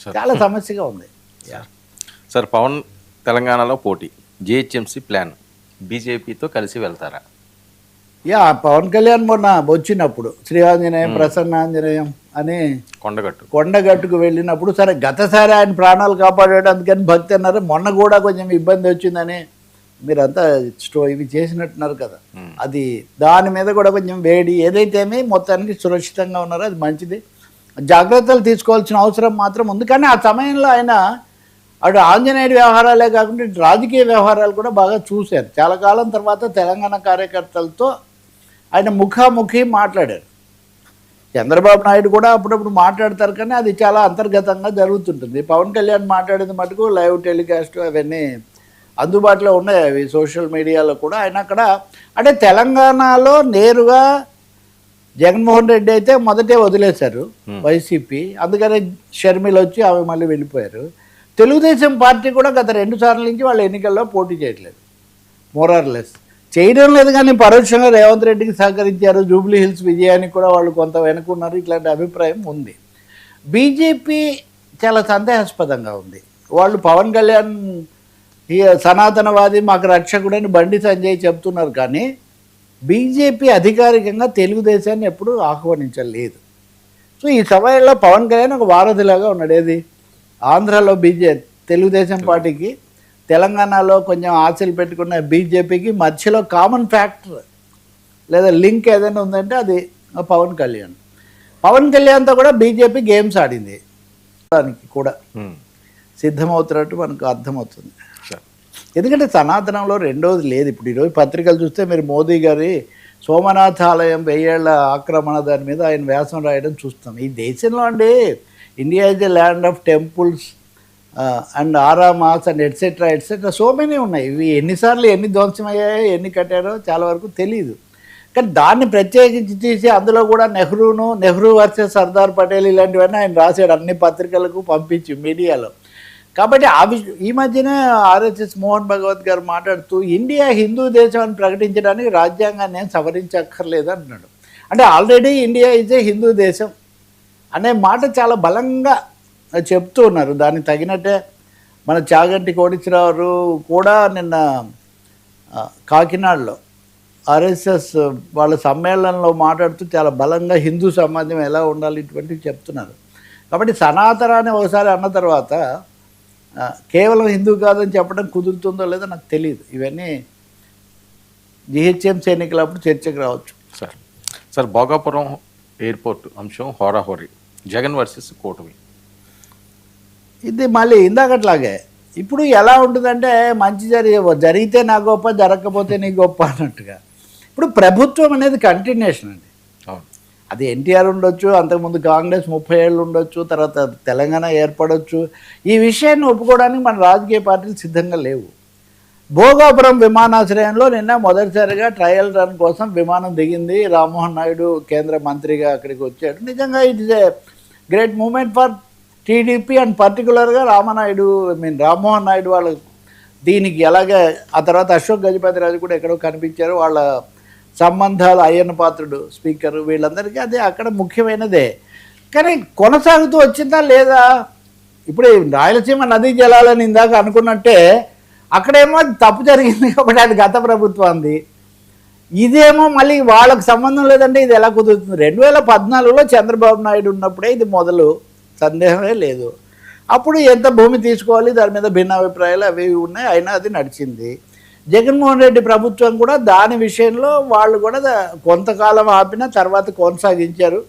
చాలా సమస్యగా ఉంది. సార్ పవన్ తెలంగాణలో పోటీ, జిహెచ్ఎంసీ ప్లాన్, బీజేపీతో కలిసి వెళ్తారా? పవన్ కళ్యాణ్ మొన్న వచ్చినప్పుడు శ్రీఆంజనేయం ప్రసన్నాంజనేయం అని కొండగట్టుకు వెళ్ళినప్పుడు, సరే గతసారి ఆయన ప్రాణాలు కాపాడాడు అందుకని భక్తి అన్నారు, మొన్న కూడా కొంచెం ఇబ్బంది వచ్చిందని మీరంతా ఇవి చేసినట్టున్నారు కదా, అది దాని మీద కూడా కొంచెం వేడి ఏదైతేమి మొత్తానికి సురక్షితంగా ఉన్నారో అది మంచిది. జాగ్రత్తలు తీసుకోవాల్సిన అవసరం మాత్రం ఉంది. కానీ ఆ సమయంలో ఆయన అటు ఆంజనేయుడి వ్యవహారాలే కాకుండా రాజకీయ వ్యవహారాలు కూడా బాగా చూశారు. చాలా కాలం తర్వాత తెలంగాణ కార్యకర్తలతో ఆయన ముఖాముఖి మాట్లాడారు. చంద్రబాబు నాయుడు కూడా అప్పుడప్పుడు మాట్లాడతారు, కానీ అది చాలా అంతర్గతంగా జరుగుతుంటుంది. పవన్ కళ్యాణ్ మాట్లాడేది మటుకు లైవ్ టెలికాస్ట్ అవన్నీ అందుబాటులో ఉన్నాయి, అవి సోషల్ మీడియాలో కూడా. ఆయన అక్కడ అంటే తెలంగాణలో నేరుగా జగన్మోహన్ రెడ్డి అయితే మొదటే వదిలేశారు వైసీపీ, అందుకని షర్మిల వచ్చి ఆమె మళ్ళీ వెళ్ళిపోయారు. తెలుగుదేశం పార్టీ కూడా గత 2 సార్ల నుంచి వాళ్ళు ఎన్నికల్లో పోటీ చేయట్లేదు, మోరార్లెస్ చేయడం లేదు, కానీ పరోక్షంగా రేవంత్ రెడ్డికి సహకరించారు. జూబ్లీ హిల్స్ విజయానికి కూడా వాళ్ళు కొంత వెనుకున్నారు, ఇట్లాంటి అభిప్రాయం ఉంది. బీజేపీ చాలా సందేహాస్పదంగా ఉంది. వాళ్ళు పవన్ కళ్యాణ్ ఈ సనాతనవాది మాకు రక్షకుడని బండి సంజయ్ చెప్తున్నారు, కానీ బీజేపీ అధికారికంగా తెలుగుదేశాన్ని ఎప్పుడూ ఆహ్వానించలేదు. సో ఈ సమయంలో పవన్ కళ్యాణ్ ఒక వారధిలాగా ఉన్నాడు. ఏది ఆంధ్రాలో తెలుగుదేశం పార్టీకి, తెలంగాణలో కొంచెం ఆశలు పెట్టుకున్న బీజేపీకి మధ్యలో కామన్ ఫ్యాక్టర్ లేదా లింక్ ఏదైనా ఉందంటే అది పవన్ కళ్యాణ్. పవన్ కళ్యాణ్తో కూడా బీజేపీ గేమ్స్ ఆడింది, దానికి కూడా సిద్ధమవుతున్నట్టు మనకు అర్థమవుతుంది. ఎందుకంటే సనాతనంలో రెండోది లేదు. ఇప్పుడు ఈరోజు పత్రికలు చూస్తే మీరు మోదీ గారి సోమనాథ ఆలయం 1000 ఏళ్ల ఆక్రమణ దాని మీద ఆయన వ్యాసం రాయడం చూస్తాం. ఈ దేశంలో అండి India is a land of temples and ఆరామాస్ అండ్ ఎట్సెట్రా సో మెనీ ఉన్నాయి. ఇవి ఎన్నిసార్లు ఎన్ని ధ్వంసమయ్యాయో ఎన్ని కట్టారో చాలా వరకు తెలియదు. కానీ దాన్ని ప్రత్యేకించి తీసి అందులో కూడా నెహ్రూ వర్సెస్ సర్దార్ పటేల్ ఇలాంటివన్నీ ఆయన రాశాడు అన్ని పత్రికలకు పంపించి మీడియాలో. కాబట్టి ఈ మధ్యనే ఆర్ఎస్ఎస్ మోహన్ భగవత్ గారు మాట్లాడుతూ ఇండియా హిందూ దేశం అని ప్రకటించడానికి రాజ్యాంగాన్ని నేను సవరించక్కర్లేదు అంటున్నాడు. అంటే already India is a Hindu దేశం అనే మాట చాలా బలంగా చెప్తూ ఉన్నారు. దానికి తగినట్టే మన చాగంటి కోటేశ్వరరావు కూడా నిన్న కాకినాడలో ఆర్ఎస్ఎస్ వాళ్ళ సమ్మేళనంలో మాట్లాడుతూ చాలా బలంగా హిందూ సమాజం ఎలా ఉండాలి ఇటువంటివి చెప్తున్నారు. కాబట్టి సనాతనాన్ని ఒకసారి అన్న తర్వాత కేవలం హిందూ కాదని చెప్పడం కుదురుతుందో లేదో నాకు తెలియదు. ఇవన్నీ జిహెచ్ఎంసీ ఎన్నికలప్పుడు చర్చకు రావచ్చు. సార్ భోగాపురం ఎయిర్పోర్ట్ అంశం హోరాహోరీ, జగన్ వర్సెస్ కూటమి. ఇది మళ్ళీ ఇందాకట్లాగే ఇప్పుడు ఎలా ఉంటుందంటే మంచి జరిగితే నా గొప్ప, జరగకపోతే నీ గొప్ప అన్నట్టుగా. ఇప్పుడు ప్రభుత్వం అనేది కంటిన్యూషన్ అండి. అది ఎన్టీఆర్ ఉండొచ్చు, అంతకుముందు కాంగ్రెస్ 30 ఏళ్ళు ఉండొచ్చు, తర్వాత తెలంగాణ ఏర్పడవచ్చు. ఈ విషయాన్ని ఒప్పుకోవడానికి మన రాజకీయ పార్టీలు సిద్ధంగా లేవు. భోగాపురం విమానాశ్రయంలో నిన్న మొదటిసారిగా ట్రయల్ రన్ కోసం విమానం దిగింది. రామ్మోహన్ నాయుడు కేంద్ర మంత్రిగా అక్కడికి వచ్చాడు. నిజంగా it is a great moment for TDP and పర్టికులర్గా రామ్మోహన్ నాయుడు వాళ్ళు దీనికి ఎలాగే ఆ తర్వాత అశోక్ గజపతిరాజు కూడా ఎక్కడో కనిపించారు. వాళ్ళ సంబంధాలు అయ్యన్న పాత్రుడు స్పీకరు వీళ్ళందరికీ అదే అక్కడ ముఖ్యమైనదే. కానీ కొనసాగుతూ వచ్చిందా లేదా? ఇప్పుడు రాయలసీమ నదీ జలాలని ఇందాక అనుకున్నట్టే అక్కడేమో తప్పు జరిగింది కాబట్టి అది గత ప్రభుత్వంది, ఇదేమో మళ్ళీ వాళ్ళకు సంబంధం లేదంటే ఇది ఎలా కుదురుతుంది? 2014లో చంద్రబాబు నాయుడు ఉన్నప్పుడే ఇది మొదలు, సందేహమే లేదు. అప్పుడు ఎంత భూమి తీసుకోవాలి దాని మీద భిన్నాభిప్రాయాలు అవి ఉన్నాయి, అయినా అది నడిచింది. జగన్మోహన్ రెడ్డి ప్రభుత్వం కూడా దాని విషయంలో వాళ్ళు కూడా కొంతకాలం ఆపిన తర్వాత కొనసాగించారు.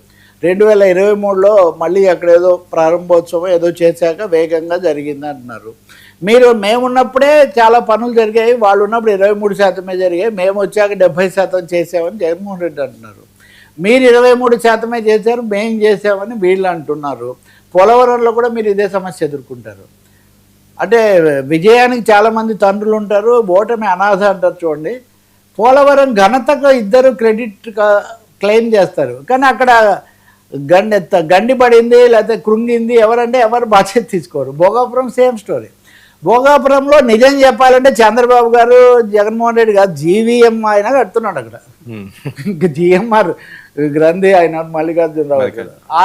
2023లో మళ్ళీ అక్కడ ఏదో ప్రారంభోత్సవం ఏదో చేశాక వేగంగా జరిగింది అంటున్నారు. మేమున్నప్పుడే చాలా పనులు జరిగాయి, వాళ్ళు ఉన్నప్పుడు 23% జరిగాయి, మేము వచ్చాక 70% చేసామని జగన్మోహన్ రెడ్డి అంటున్నారు. మీరు 23% చేశారు, మేం చేసామని వీళ్ళు అంటున్నారు. పోలవరంలో కూడా మీరు ఇదే సమస్య ఎదుర్కొంటారు. అంటే విజయానికి చాలామంది తండ్రులు ఉంటారు, ఓటమి అనాథ అంటారు చూడండి. పోలవరం ఘనతగా ఇద్దరు క్రెడిట్ క్లెయిమ్ చేస్తారు, కానీ అక్కడ గండి పడింది లేకపోతే కృంగింది ఎవరంటే ఎవరు బాధ్యత తీసుకోరు. Bhogapuram same story. భోగాపురంలో నిజం చెప్పాలంటే చంద్రబాబు గారు, జగన్మోహన్ రెడ్డి గారు జీవీఎం ఆయన కడుతున్నాడు అక్కడ. జిఎంఆర్ గ్రంథి ఆయన మల్లికార్జునరావు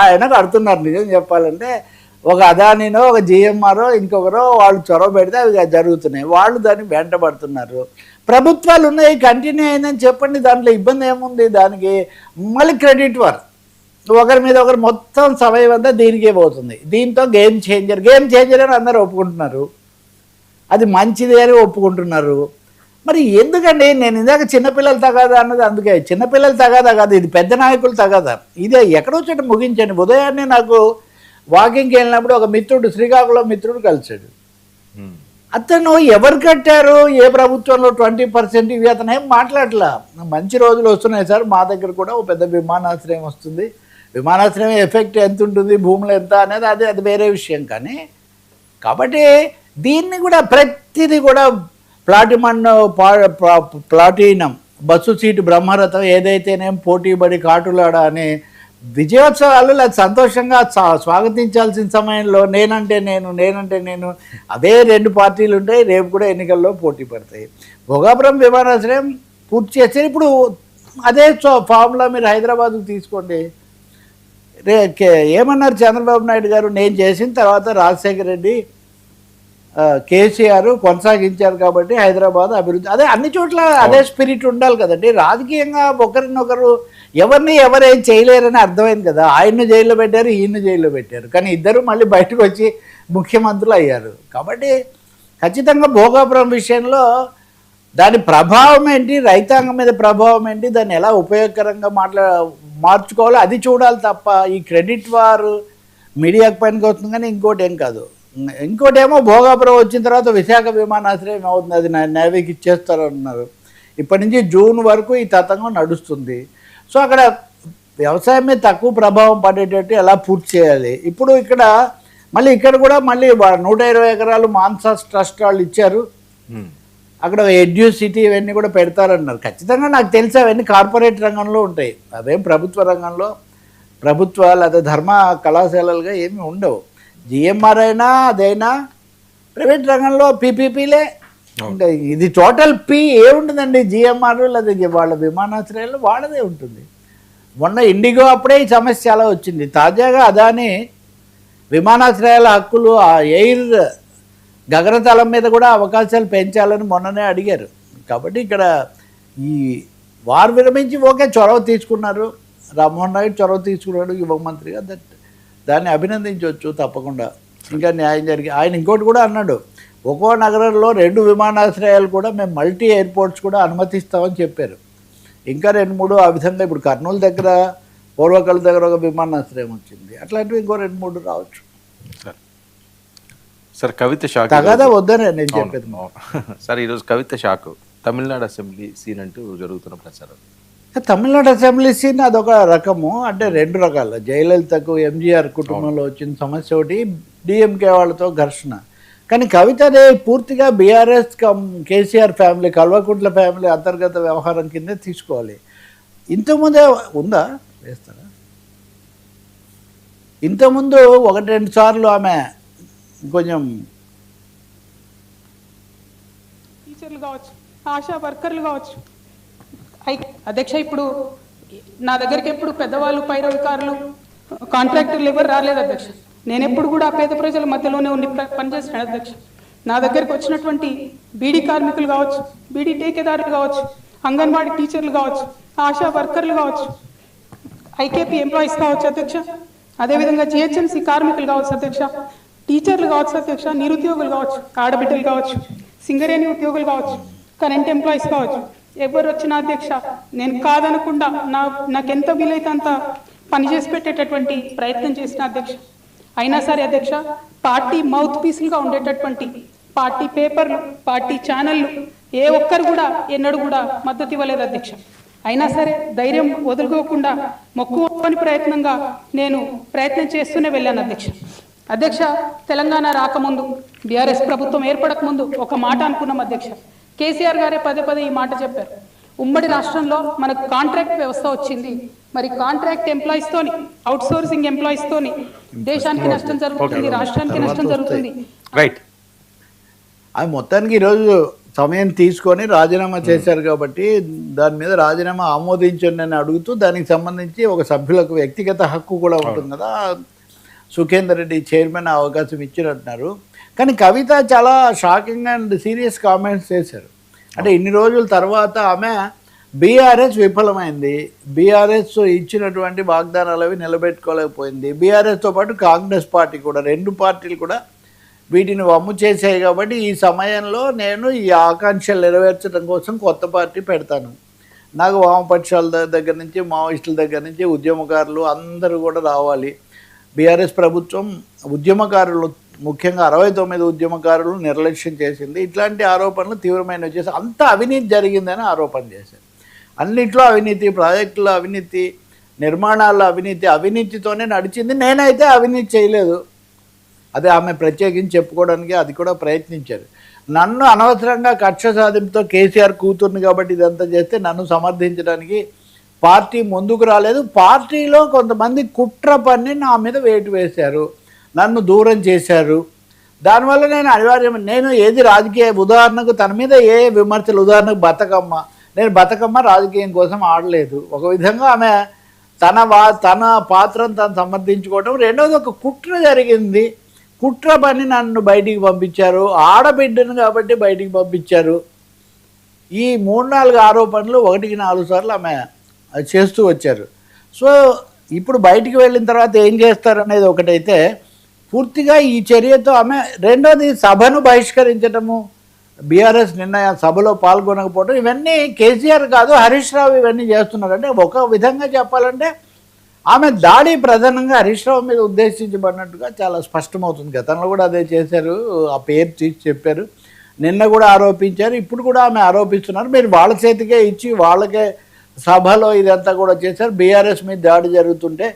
ఆయన కడుతున్నారు. నిజం చెప్పాలంటే ఒక అదానినో ఒక జిఎంఆరో ఇంకొకరో వాళ్ళు చొరవ పెడితే అవి జరుగుతున్నాయి. వాళ్ళు దాన్ని వెంటబడుతున్నారు. ప్రభుత్వాలు ఉన్నాయి, కంటిన్యూ అయిందని చెప్పండి, దాంట్లో ఇబ్బంది ఏముంది? దానికి మళ్ళీ క్రెడిట్ ఒకరి మీద ఒకరు మొత్తం సమయం అంతా దీనికే పోతుంది. దీంతో గేమ్ చేంజర్ అని అందరూ ఒప్పుకుంటున్నారు, అది మంచిది అని ఒప్పుకుంటున్నారు. మరి ఎందుకండి? నేను ఇందాక చిన్నపిల్లలు తగాదా అన్నది అందుకే. చిన్నపిల్లలు తగాదా కాదు, ఇది పెద్ద నాయకులు తగాదా. ఇదే ఎక్కడో చోట ముగించండి. ఉదయాన్నే నాకు వాకింగ్కి వెళ్ళినప్పుడు ఒక మిత్రుడు, శ్రీకాకుళం మిత్రుడు కలిశాడు. అతను ఎవరు కట్టారు, ఏ ప్రభుత్వంలో 20% ఇవి అతను ఏం మాట్లాడలా. మంచి రోజులు వస్తున్నాయి సార్, మా దగ్గర కూడా ఒక పెద్ద విమానాశ్రయం వస్తుంది, విమానాశ్రయం ఎఫెక్ట్ ఎంత ఉంటుంది, భూములు ఎంత అనేది అది వేరే విషయం. కానీ కాబట్టి దీన్ని కూడా ప్రతిదీ కూడా ప్లాటినం బస్సు సీటు బ్రహ్మరథం ఏదైతేనేం పోటీబడి కాటులాడ అని విజయోత్సవాలు అది సంతోషంగా స్వాగతించాల్సిన సమయంలో నేనంటే నేను అదే 2 పార్టీలు ఉంటాయి. రేపు కూడా ఎన్నికల్లో పోటీ పడతాయి. భోగాపురం విమానాశ్రయం పూర్తి చేస్తే ఇప్పుడు అదే ఫార్ములా మీరు హైదరాబాద్కు తీసుకోండి. ఏమన్నారు చంద్రబాబు నాయుడు గారు? నేను చేసిన తర్వాత రాజశేఖర రెడ్డి, కేసీఆర్ కొనసాగించారు కాబట్టి హైదరాబాద్ అభివృద్ధి. అదే అన్ని చోట్ల అదే స్పిరిట్ ఉండాలి కదండి. రాజకీయంగా ఒకరినొకరు ఎవరేం చేయలేరని అర్థమైంది కదా. ఆయన్ను జైల్లో పెట్టారు, ఈయన్ను జైల్లో పెట్టారు, కానీ ఇద్దరు మళ్ళీ బయటకు వచ్చి ముఖ్యమంత్రులు అయ్యారు. కాబట్టి ఖచ్చితంగా భోగాపురం విషయంలో దాని ప్రభావం ఏంటి, రైతాంగం మీద ప్రభావం ఏంటి, దాన్ని ఎలా ఉపయోగకరంగా మార్చుకోవాలో అది చూడాలి తప్ప ఈ క్రెడిట్ వార్ మీడియాకు పనికి వస్తుంది. కానీ ఇంకోటి ఏం కాదు. ఇంకోటేమో భోగాపురం వచ్చిన తర్వాత విశాఖ విమానాశ్రయం అవుతుంది, అది నేవీకి ఇచ్చేస్తారు అన్నారు. ఇప్పటి నుంచి జూన్ వరకు ఈ తతంగం నడుస్తుంది. సో అక్కడ వ్యవసాయం మీద తక్కువ ప్రభావం పడేటట్టు ఎలా పూర్తి చేయాలి. ఇప్పుడు ఇక్కడ కూడా మళ్ళీ 120 ఎకరాలు మాన్సాస్ ట్రస్ట్ వాళ్ళు ఇచ్చారు. అక్కడ ఎడ్యూ సిటీ ఇవన్నీ కూడా పెడతారన్నారు. ఖచ్చితంగా నాకు తెలిసి అవన్నీ కార్పొరేట్ రంగంలో ఉంటాయి, అవేం ప్రభుత్వ రంగంలో లేదా ధర్మ కళాశాలలుగా ఏమి ఉండవు. జిఎంఆర్ అయినా అదైనా ప్రైవేట్ రంగంలో పీపీపీలే ఉంటాయి. ఇది టోటల్ ఏముంటుందండి? జిఎంఆర్ లేదా వాళ్ళ విమానాశ్రయాలు వాళ్ళదే ఉంటుంది. మొన్న ఇండిగో అప్పుడే ఈ సమస్య చాలా వచ్చింది. తాజాగా అదాని విమానాశ్రయాల హక్కులు ఆ ఎయిర్ గగనతలం మీద కూడా అవకాశాలు పెంచాలని మొన్ననే అడిగారు. కాబట్టి ఇక్కడ ఈ వారు విరమించి చొరవ తీసుకున్నారు, రామ్మోహన్ నాయుడు చొరవ తీసుకున్నాడు యువ మంత్రిగా, దాన్ని అభినందించవచ్చు తప్పకుండా. ఇంకా న్యాయం జరిగి ఆయన ఇంకోటి కూడా అన్నాడు, ఒక్కో నగరంలో 2 విమానాశ్రయాలు కూడా మేము మల్టీ ఎయిర్పోర్ట్స్ కూడా అనుమతిస్తామని చెప్పారు. ఇంకా 2-3 ఆ విధంగా ఇప్పుడు కర్నూలు దగ్గర, పూర్వకల్ దగ్గర ఒక విమానాశ్రయం వచ్చింది. అట్లాంటివి ఇంకో 2-3 రావచ్చు. సార్ కవిత షాక్ తగదా వద్దనే నేను చెప్పేది. సార్ ఈరోజు కవిత షాక్ తమిళనాడు అసెంబ్లీ సీన్ అంటూ జరుగుతున్న ప్రచారం. తమిళనాడు అసెంబ్లీ సీన్ అదొక రకము, అంటే 2 రకాలు. జయలలితకు ఎంజీఆర్ కుటుంబంలో వచ్చిన సమస్య ఒకటి, డిఎంకే వాళ్ళతో ఘర్షణ. కానీ కవితనే పూర్తిగా BRS KCR family, Kalvakuntla family అంతర్గత వ్యవహారం కిందే తీసుకోవాలి. ఇంతకుముందే ఉందా వేస్తారా? ఇంతకుముందు 1-2 సార్లు ఆమె కొంచెం టీచర్లు కావచ్చు, ఆశా వర్కర్లు కావచ్చు. అధ్యక్ష, ఇప్పుడు నా దగ్గరికి ఎప్పుడు పెద్దవాళ్ళు, పైరవికారులు, కాంట్రాక్టర్లు ఎవరు రాలేదు అధ్యక్ష. నేను ఎప్పుడు కూడా పేద ప్రజల మధ్యలోనే ఉండి పనిచేస్తున్నాను అధ్యక్ష. నా దగ్గరికి వచ్చినటువంటి బీడీ కార్మికులు కావచ్చు, బీడీ టేకేదారులు కావచ్చు, అంగన్వాడీ టీచర్లు కావచ్చు, ఆశా వర్కర్లు కావచ్చు, ఐకేపీ ఎంప్లాయీస్ కావచ్చు అధ్యక్ష, అదేవిధంగా జిహెచ్ఎంసీ కార్మికులు కావచ్చు అధ్యక్ష, టీచర్లు కావచ్చు అధ్యక్ష, నిరుద్యోగులు కావచ్చు, ఆడబిడ్డలు కావచ్చు, సింగరేణి ఉద్యోగులు కావచ్చు, కరెంట్ ఎంప్లాయీస్ కావచ్చు, ఎవరు వచ్చినా అధ్యక్ష నేను కాదనకుండా నాకెంత వీలైతే అంత పనిచేసి పెట్టేటటువంటి ప్రయత్నం చేసిన అధ్యక్ష. అయినా సరే అధ్యక్ష, పార్టీ మౌత్ పీసులుగా ఉండేటటువంటి పార్టీ పేపర్లు, పార్టీ ఛానళ్ళు ఏ ఒక్కరు కూడా ఎన్నడూ కూడా మద్దతు ఇవ్వలేదు అధ్యక్ష. అయినా సరే ధైర్యం వదులుకోకుండా మొక్కువని ప్రయత్నంగా నేను ప్రయత్నం చేస్తూనే వెళ్ళాను అధ్యక్ష. అధ్యక్ష, తెలంగాణ రాకముందు, బీఆర్ఎస్ ప్రభుత్వం ఏర్పడక ముందు ఒక మాట అనుకున్నాం అధ్యక్ష. కేసీఆర్ గారే పదే ఈ మాట చెప్పారు, ఉమ్మడి రాష్ట్రంలో మనకు కాంట్రాక్ట్ వ్యవస్థ వచ్చింది, మరి కాంట్రాక్ట్ ఎంప్లాయీస్ తోని, అవుట్ సోర్సింగ్ ఎంప్లాయీస్ తోని దేశానికి నష్టం జరుగుతుంది, రాష్ట్రానికి నష్టం జరుగుతుంది. రైట్, అది మొత్తానికి ఈరోజు సమయం తీసుకొని రాజీనామా చేశారు కాబట్టి దాని మీద రాజీనామా ఆమోదించండి అని అడుగుతూ దానికి సంబంధించి ఒక సభ్యులకు వ్యక్తిగత హక్కు కూడా ఉంటుంది కదా, సుఖేందర్ రెడ్డి చైర్మన్ అవకాశం ఇచ్చినట్టున్నారు. కానీ కవిత చాలా షాకింగ్ అండ్ సీరియస్ కామెంట్స్ చేశారు. అంటే ఇన్ని రోజుల తర్వాత ఆమె బీఆర్ఎస్ విఫలమైంది, బీఆర్ఎస్ ఇచ్చినటువంటి వాగ్దానాలు అవి నిలబెట్టుకోలేకపోయింది, బీఆర్ఎస్తో పాటు కాంగ్రెస్ పార్టీ కూడా, రెండు పార్టీలు కూడా వీటిని వమ్ము చేశాయి. కాబట్టి ఈ సమయంలో నేను ఈ ఆకాంక్షలు నెరవేర్చడం కోసం కొత్త పార్టీ పెడతాను. నాకు వామపక్షాల దగ్గర నుంచి, మావోయిస్టుల దగ్గర నుంచి ఉద్యమకారులు అందరూ కూడా రావాలి. బీఆర్ఎస్ ప్రభుత్వం ఉద్యమకారులు, ముఖ్యంగా 69 ఉద్యమకారులు నిర్లక్ష్యం చేసింది. ఇట్లాంటి ఆరోపణలు తీవ్రమైనవి చేసి అంత అవినీతి జరిగిందని ఆరోపణ చేశారు. అన్నింటిలో అవినీతి, ప్రాజెక్టులో అవినీతి, నిర్మాణాల్లో అవినీతి, అవినీతితోనే నడిచింది. నేనైతే అవినీతి చేయలేదు. అదే ఆమె ప్రత్యేకించి చెప్పుకోవడానికి అది కూడా ప్రయత్నించారు. నన్ను అనవసరంగా కక్ష సాధింపుతో కేసీఆర్ కూతుర్ని కాబట్టి ఇదంతా చేస్తే నన్ను సమర్థించడానికి పార్టీ ముందుకు రాలేదు. పార్టీలో కొంతమంది కుట్ర పన్ని నా మీద వేటు వేశారు, నన్ను దూరం చేశారు. దానివల్ల నేను ఏది రాజకీయ, ఉదాహరణకు తన మీద ఏ విమర్శలు, ఉదాహరణకు బతుకమ్మ రాజకీయం కోసం ఆడలేదు. ఒక విధంగా ఆమె తన పాత్రను తను సమర్థించుకోవటం. రెండవది ఒక కుట్ర జరిగింది, కుట్ర పని నన్ను బయటికి పంపించారు, ఆడబిడ్డను కాబట్టి బయటికి పంపించారు. ఈ 3-4 ఆరోపణలు 1-4 సార్లు ఆమె చేస్తూ వచ్చారు. సో ఇప్పుడు బయటికి వెళ్ళిన తర్వాత ఏం చేస్తారనేది ఒకటైతే, పూర్తిగా ఈ చర్యతో ఆమె, రెండోది సభను బహిష్కరించడము, బీఆర్ఎస్ నిర్ణయ సభలో పాల్గొనకపోవడం, ఇవన్నీ కేసీఆర్ కాదు హరీష్ రావు ఇవన్నీ చేస్తున్నారు. అంటే ఒక విధంగా చెప్పాలంటే ఆమె దాడి ప్రధానంగా హరీష్ రావు మీద ఉద్దేశించబడినట్టుగా చాలా స్పష్టమవుతుంది. గతంలో కూడా అదే చేశారు, ఆ పేరు తీసి చెప్పారు, నిన్న కూడా ఆరోపించారు, ఇప్పుడు కూడా ఆమె ఆరోపిస్తున్నారు. మీరు వాళ్ళ చేతికే ఇచ్చి వాళ్ళకే సభలో ఇదంతా కూడా చేశారు. బీఆర్ఎస్ మీద దాడి జరుగుతుంటే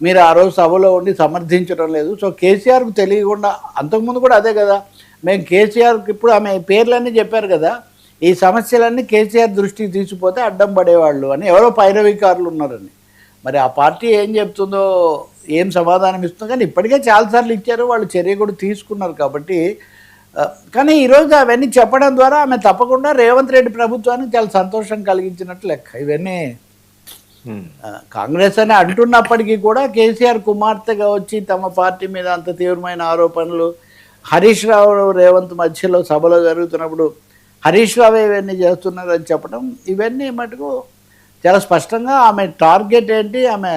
మీరు ఆ రోజు సభలో ఉండి సమర్థించడం లేదు. సో కేసీఆర్కు తెలియకుండా, అంతకుముందు కూడా అదే కదా, మేము కేసీఆర్కి, ఇప్పుడు ఆమె పేర్లన్నీ చెప్పారు కదా, ఈ సమస్యలన్నీ కేసీఆర్ దృష్టికి తీసుకుపోతే అడ్డం పడేవాళ్ళు అని ఎవరో పైరవికారులు ఉన్నారని. మరి ఆ పార్టీ ఏం చెప్తుందో, ఏం సమాధానం ఇస్తుందో, కానీ ఇప్పటికే చాలాసార్లు ఇచ్చారు, వాళ్ళు చర్య కూడా తీసుకున్నారు. కాబట్టి కానీ ఈరోజు అవన్నీ చెప్పడం ద్వారా ఆమె తప్పకుండా రేవంత్ రెడ్డి ప్రభుత్వానికి చాలా సంతోషం కలిగించినట్టు లెక్క. ఇవన్నీ కాంగ్రెస్ అని అంటున్నప్పటికీ కూడా కేసీఆర్ కుమార్తెగా వచ్చి తమ పార్టీ మీద అంత తీవ్రమైన ఆరోపణలు, హరీష్ రావు రేవంత్ మధ్యలో సభలో జరుగుతున్నప్పుడు హరీష్ రావు ఇవన్నీ చేస్తున్నారని చెప్పడం, ఇవన్నీ మటుకు చాలా స్పష్టంగా ఆమె టార్గెట్ ఏంటి, ఆమె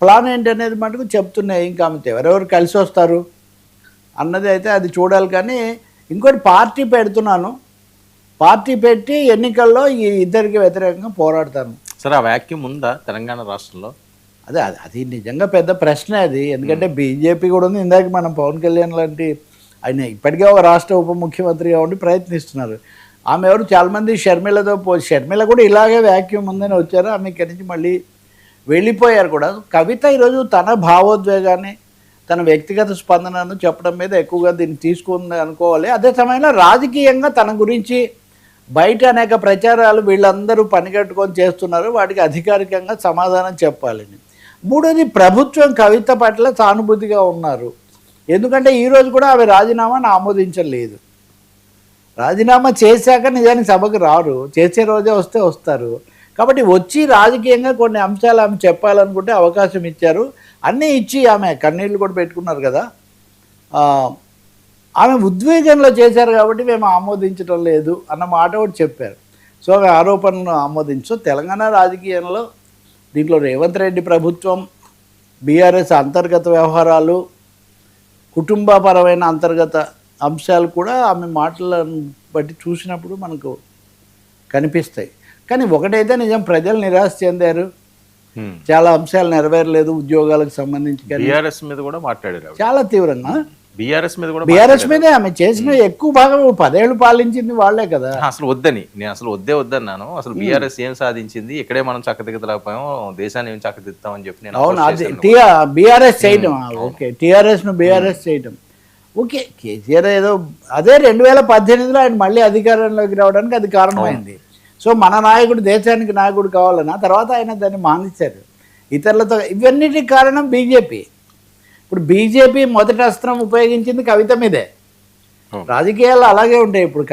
ప్లాన్ ఏంటి అనేది మటుకు చెప్తున్నాయి. ఇంకా ఆమెతో ఎవరెవరు కలిసి వస్తారు అన్నది అయితే అది చూడాలి. కానీ ఇంకోటి, పార్టీ పెడుతున్నాను, పార్టీ పెట్టి ఎన్నికల్లో ఈ ఇద్దరికి వ్యతిరేకంగా పోరాడతాను. సరే, ఆ వ్యాక్యూమ్ ఉందా తెలంగాణ రాష్ట్రంలో? అది నిజంగా పెద్ద ప్రశ్న అది. ఎందుకంటే బీజేపీ కూడా ఉంది. ఇందాక మనం పవన్ కళ్యాణ్ లాంటి ఆయన ఇప్పటికే ఒక రాష్ట్ర ఉప ముఖ్యమంత్రిగా ఉండి ప్రయత్నిస్తున్నారు. ఆమె ఎవరు చాలామంది షర్మిలతో షర్మిల కూడా ఇలాగే వ్యాక్యూమ్ ఉందని వచ్చారు, ఆమె ఇక్కడి నుంచి మళ్ళీ వెళ్ళిపోయారు కూడా. కవిత ఈరోజు తన భావోద్వేగాన్ని, తన వ్యక్తిగత స్పందనను చెప్పడం మీద ఎక్కువగా దీన్ని తీసుకుంది అనుకోవాలి. అదే సమయంలో రాజకీయంగా తన గురించి బయట అనేక ప్రచారాలు వీళ్ళందరూ పనిగట్టుకొని చేస్తున్నారు, వాటికి అధికారికంగా సమాధానం చెప్పాలని. మూడోది, ప్రభుత్వం కవిత పట్ల సానుభూతిగా ఉన్నారు. ఎందుకంటే ఈరోజు కూడా ఆమె రాజీనామాను ఆమోదించలేదు. రాజీనామా చేశాక నిజానికి సభకు రారు, చేసే రోజే వస్తే వస్తారు. కాబట్టి వచ్చి రాజకీయంగా కొన్ని అంశాలు ఆమె చెప్పాలనుకుంటే అవకాశం ఇచ్చారు. అన్నీ ఇచ్చి ఆమె కన్నీళ్ళు కూడా పెట్టుకున్నారు కదా. ఆమె ఉద్వేగంలో చేశారు కాబట్టి మేము ఆమోదించడం లేదు అన్న మాట కూడా చెప్పారు. సో ఆమె ఆరోపణలను ఆమోదించు. తెలంగాణ రాజకీయంలో దీంట్లో రేవంత్ రెడ్డి ప్రభుత్వం, బీఆర్ఎస్ అంతర్గత వ్యవహారాలు, కుటుంబపరమైన అంతర్గత అంశాలు కూడా ఆమె మాటలను బట్టి చూసినప్పుడు మనకు కనిపిస్తాయి. కానీ ఒకటైతే నిజం, ప్రజలు నిరాశ చెందారు, చాలా అంశాలు నెరవేరలేదు ఉద్యోగాలకు సంబంధించి. బీఆర్ఎస్ మీద కూడా మాట్లాడారు చాలా తీవ్రంగా. బీఆర్ఎస్ మీదే ఆమె చేసిన ఎక్కువ భాగం 10 ఏళ్ళు పాలించింది వాళ్ళే కదా. అసలు నేను వద్దన్నాను. అసలు బీఆర్ఎస్ ఏం సాధించింది, ఇక్కడే మనం చక్కదిద్దలేకపోయాం, దేశాన్ని ఏం చక్కదిద్దామని చెప్పి నేను. అవును, అది బీఆర్ఎస్ చేయడం. ఓకే, టీఆర్ఎస్ను బీఆర్ఎస్ చేయడం ఓకే. కేసీఆర్ ఏదో అదే 2018లో ఆయన మళ్ళీ అధికారంలోకి రావడానికి అది కారణమైంది. సో మన నాయకుడు దేశానికి నాయకుడు కావాలన్నా, తర్వాత ఆయన దాన్ని మానేశారు ఇతరులతో. ఇవన్నిటికి కారణం బీజేపీ. ఇప్పుడు బీజేపీ మొదటి అస్త్రం ఉపయోగించింది కవిత మీదే. రాజకీయాలు అలాగే ఉంటాయి. ఇప్పుడు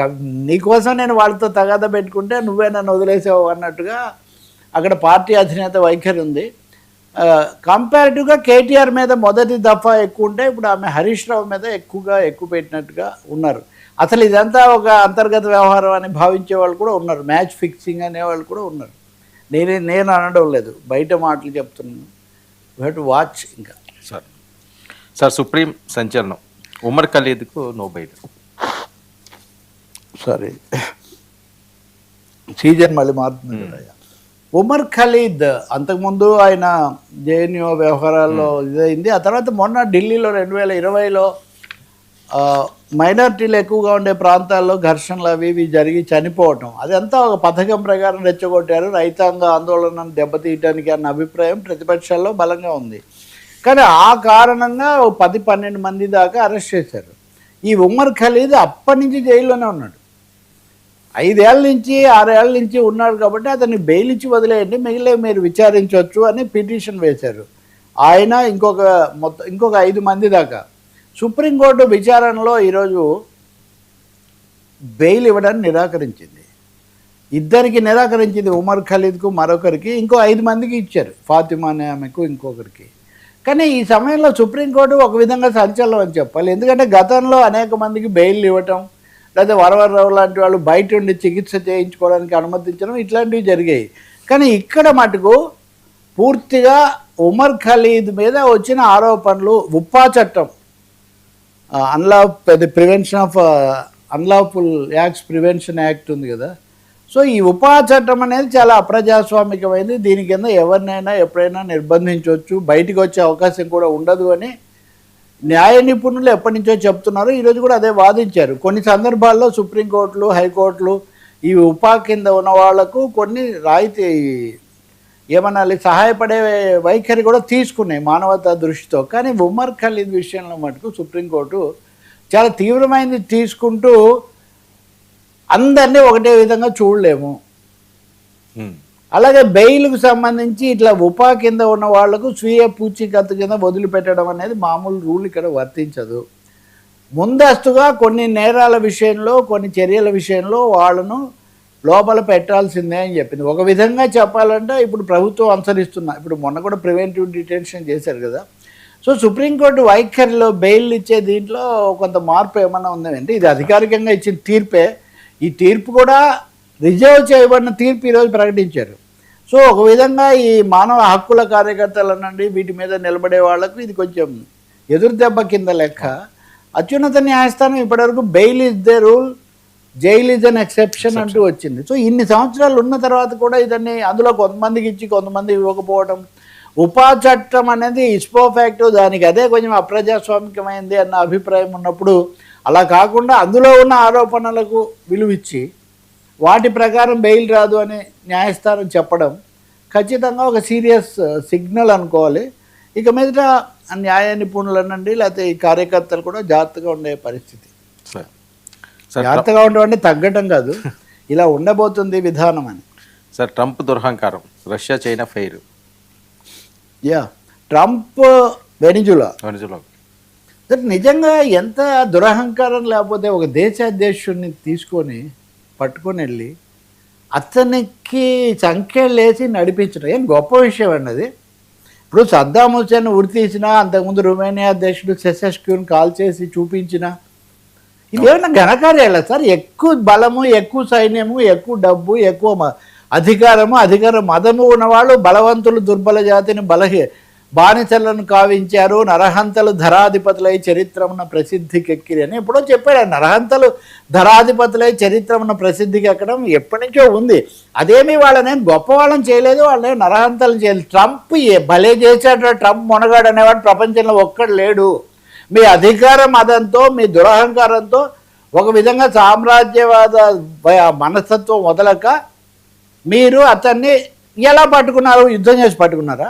నీకోసం నేను వాళ్ళతో తగాదా పెట్టుకుంటే నువ్వే నన్ను వదిలేసావు అన్నట్టుగా అక్కడ పార్టీ అధినేత వైఖరి ఉంది. కంపారిటివ్గా కేటీఆర్ మీద మొదటి దఫా ఎక్కువ ఉంటే ఇప్పుడు ఆమె హరీష్ రావు మీద ఎక్కువ పెట్టినట్టుగా ఉన్నారు. అసలు ఇదంతా ఒక అంతర్గత వ్యవహారం అని భావించే వాళ్ళు కూడా ఉన్నారు, మ్యాచ్ ఫిక్సింగ్ అనేవాళ్ళు కూడా ఉన్నారు. నేను అనడం లేదు, బయట మాటలు చెప్తున్నాను. You have to watch. ఇంకా సార్ సుప్రీం సంచలనం ఉమర్ ఖలీద్కు నో బెయిల్. సారీ, సీజన్ మళ్ళీ మారుతుంది కదా. ఉమర్ ఖలీద్ అంతకుముందు ఆయన జేఎన్యూ వ్యవహారాల్లో ఇదైంది. ఆ తర్వాత మొన్న ఢిల్లీలో 2020లో మైనారిటీలు ఎక్కువగా ఉండే ప్రాంతాల్లో ఘర్షణలు అవి ఇవి జరిగి చనిపోవటం, అదంతా ఒక పథకం ప్రకారం రెచ్చగొట్టారు, రైతాంగ ఆందోళనను దెబ్బతీయటానికి అన్న అభిప్రాయం ప్రతిపక్షాల్లో బలంగా ఉంది. కానీ ఆ కారణంగా 10-12 మంది దాకా అరెస్ట్ చేశారు. ఈ ఉమర్ ఖలీద్ అప్పటి నుంచి జైల్లోనే ఉన్నాడు. 5 ఏళ్ళ నుంచి 6 ఏళ్ళ నుంచి ఉన్నాడు కాబట్టి అతన్ని బెయిల్ ఇచ్చి వదిలేయండి, మిగిలిన మీరు విచారించవచ్చు అని పిటిషన్ వేశారు. ఆయన ఇంకొక 5 మంది దాకా. సుప్రీంకోర్టు విచారణలో ఈరోజు బెయిల్ ఇవ్వడానికి నిరాకరించింది. ఇద్దరికి నిరాకరించింది, ఉమర్ ఖలీద్కు మరొకరికి, ఇంకో 5 మందికి ఇచ్చారు, ఫాతిమా అనే ఆమెకు ఇంకొకరికి. కానీ ఈ సమయంలో సుప్రీంకోర్టు ఒక విధంగా సంచలనం అని చెప్పాలి. ఎందుకంటే గతంలో అనేక మందికి బెయిల్ ఇవ్వటం, లేదా వరవరరావు లాంటి వాళ్ళు బయట ఉండి చికిత్స చేయించుకోవడానికి అనుమతించడం, ఇట్లాంటివి జరిగాయి. కానీ ఇక్కడ మటుకు పూర్తిగా ఉమర్ ఖలీద్ మీద వచ్చిన ఆరోపణలు, ఉప్పా చట్టం, prevention of unlawful acts prevention act ఉంది కదా. సో ఈ ఉపా చట్టం అనేది చాలా అప్రజాస్వామికమైంది. దీని కింద ఎవరినైనా ఎప్పుడైనా నిర్బంధించవచ్చు, బయటికి వచ్చే అవకాశం కూడా ఉండదు అని న్యాయ నిపుణులు ఎప్పటి నుంచో చెప్తున్నారు. ఈరోజు కూడా అదే వాదించారు. కొన్ని సందర్భాల్లో సుప్రీంకోర్టులు, హైకోర్టులు ఈ ఉపా కింద ఉన్న వాళ్లకు కొన్ని రాయితీ ఏమనాలి సహాయపడే వైఖరి కూడా తీసుకున్నాయి మానవతా దృష్టితో. కానీ ఉమర్ ఖలీద్ విషయంలో మటుకు సుప్రీంకోర్టు చాలా తీవ్రమైనది తీసుకుంటూ అందరినీ ఒకటే విధంగా చూడలేము. అలాగే బెయిల్కు సంబంధించి ఇట్లా ఉపా కింద ఉన్న వాళ్లకు స్వీయ పూచీకత్తు కింద వదిలిపెట్టడం అనేది మామూలు రూల్ ఇక్కడ వర్తించదు. ముందస్తుగా కొన్ని నేరాల విషయంలో, కొన్ని చర్యల విషయంలో వాళ్ళను లోపల పెట్టాల్సిందే అని చెప్పింది. ఒక విధంగా చెప్పాలంటే ఇప్పుడు ప్రభుత్వం అనుసరిస్తున్నా, ఇప్పుడు మొన్న కూడా ప్రివెంటివ్ డిటెన్షన్ చేశారు కదా. సో సుప్రీంకోర్టు వైఖరిలో బెయిల్ ఇచ్చే దీంట్లో కొంత మార్పు ఏమన్నా ఉందంటే, ఇది అధికారికంగా ఇచ్చిన తీర్పే. ఈ తీర్పు కూడా రిజర్వ్ చేయబడిన తీర్పు ఈరోజు ప్రకటించారు. సో ఒక విధంగా ఈ మానవ హక్కుల కార్యకర్తలనండి వీటి మీద నిలబడే వాళ్లకు ఇది కొంచెం ఎదురు దెబ్బ కింద లెక్క. అత్యున్నత న్యాయస్థానం ఇప్పటివరకు bail is the rule, jail is an exception అంటూ వచ్చింది. సో ఇన్ని సంవత్సరాలు ఉన్న తర్వాత కూడా ఇదన్నీ అందులో కొంతమందికి ఇచ్చి కొంతమంది ఇవ్వకపోవడం, ఉపా చట్టం అనేది ఇస్పో ఫ్యాక్ట్ దానికి అదే కొంచెం అప్రజాస్వామికమైంది అన్న అభిప్రాయం ఉన్నప్పుడు, అలా కాకుండా అందులో ఉన్న ఆరోపణలకు విలువిచ్చి వాటి ప్రకారం బెయిల్ రాదు అని న్యాయస్థానం చెప్పడం ఖచ్చితంగా ఒక సీరియస్ సిగ్నల్ అనుకోవాలి. ఇక మీదట న్యాయ నిపుణులనండి లేకపోతే ఈ కార్యకర్తలు కూడా జాగ్రత్తగా ఉండే పరిస్థితి. జాగ్రత్తగా ఉండడం తగ్గటం కాదు, ఇలా ఉండబోతుంది విధానం అని. సార్ ట్రంప్ దురహంకారం, Russia China fair. Trump Venezuela నిజంగా ఎంత దురహంకారం, లేకపోతే ఒక దేశాధ్యక్షుడిని పట్టుకొని వెళ్ళి అతనికి సంఖ్యలేసి నడిపించడం ఏం గొప్ప విషయం అండి అది. ఇప్పుడు సద్దాం హుసేన్ ఉరి తీసినా, అంతకుముందు రొమేనియా అధ్యక్షుడు సెసెస్క్యూని కాల్ చేసి చూపించిన, ఇది ఏమైనా ఘనకార్యాలా సార్? ఎక్కువ బలము, ఎక్కువ సైన్యము, ఎక్కువ డబ్బు, ఎక్కువ అధికార మదము ఉన్నవాళ్ళు బలవంతులు దుర్బల జాతిని బానిసలను కావించారు, నరహంతలు ధరాధిపతులై చరిత్రమున ప్రసిద్ధికెక్కిరి అని ఎప్పుడో చెప్పాడు. నరహంతలు ధరాధిపతులై చరిత్రమున ప్రసిద్ధికి ఎక్కడం ఎప్పటి నుంచో ఉంది. అదేమీ వాళ్ళనేం గొప్ప వాళ్ళని చేయలేదు, వాళ్ళని నరహంతలు చేయలేదు. ట్రంప్ భలే చేశాడు. ట్రంప్ మొనగాడు అనేవాడు ప్రపంచంలో ఒక్కడు లేడు. మీ అధికార మదంతో, మీ దురహంకారంతో ఒక విధంగా సామ్రాజ్యవాద మనస్తత్వం వదలక మీరు అతన్ని ఎలా పట్టుకున్నారు? యుద్ధం చేసి పట్టుకున్నారా?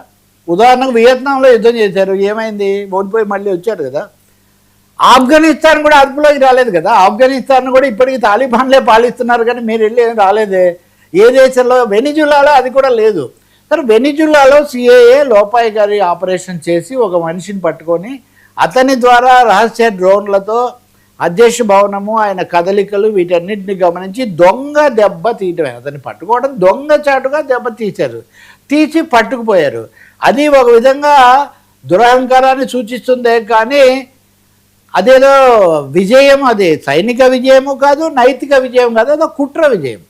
ఉదాహరణకు వియత్నాంలో యుద్ధం చేశారు, ఏమైంది? ఓడిపోయి మళ్ళీ వచ్చాడు కదా. ఆఫ్ఘనిస్తాన్ కూడా అదుపులోకి రాలేదు కదా. ఆఫ్ఘనిస్తాన్ కూడా ఇప్పటికీ తాలిబాన్లే పాలిస్తున్నారు, కానీ మీరు వెళ్ళి ఏం రాలేదే. ఏ దేశంలో? వెనిజులాలో అది కూడా లేదు. సరే, వెనిజులాలో సిఏఏ లోపాయి గారి ఆపరేషన్ చేసి ఒక మనిషిని పట్టుకొని అతని ద్వారా రహస్య డ్రోన్లతో అధ్యక్ష భవనము, ఆయన కదలికలు వీటన్నిటిని గమనించి దొంగ దెబ్బ తీయటమే. అతన్ని పట్టుకోవడం దొంగ చాటుగా దెబ్బ తీశారు, తీసి పట్టుకుపోయారు. అది ఒక విధంగా దురహంకారాన్ని సూచిస్తుందే కానీ అదేదో విజయం, అది సైనిక విజయము కాదు, నైతిక విజయం కాదు, అదో కుట్ర విజయం.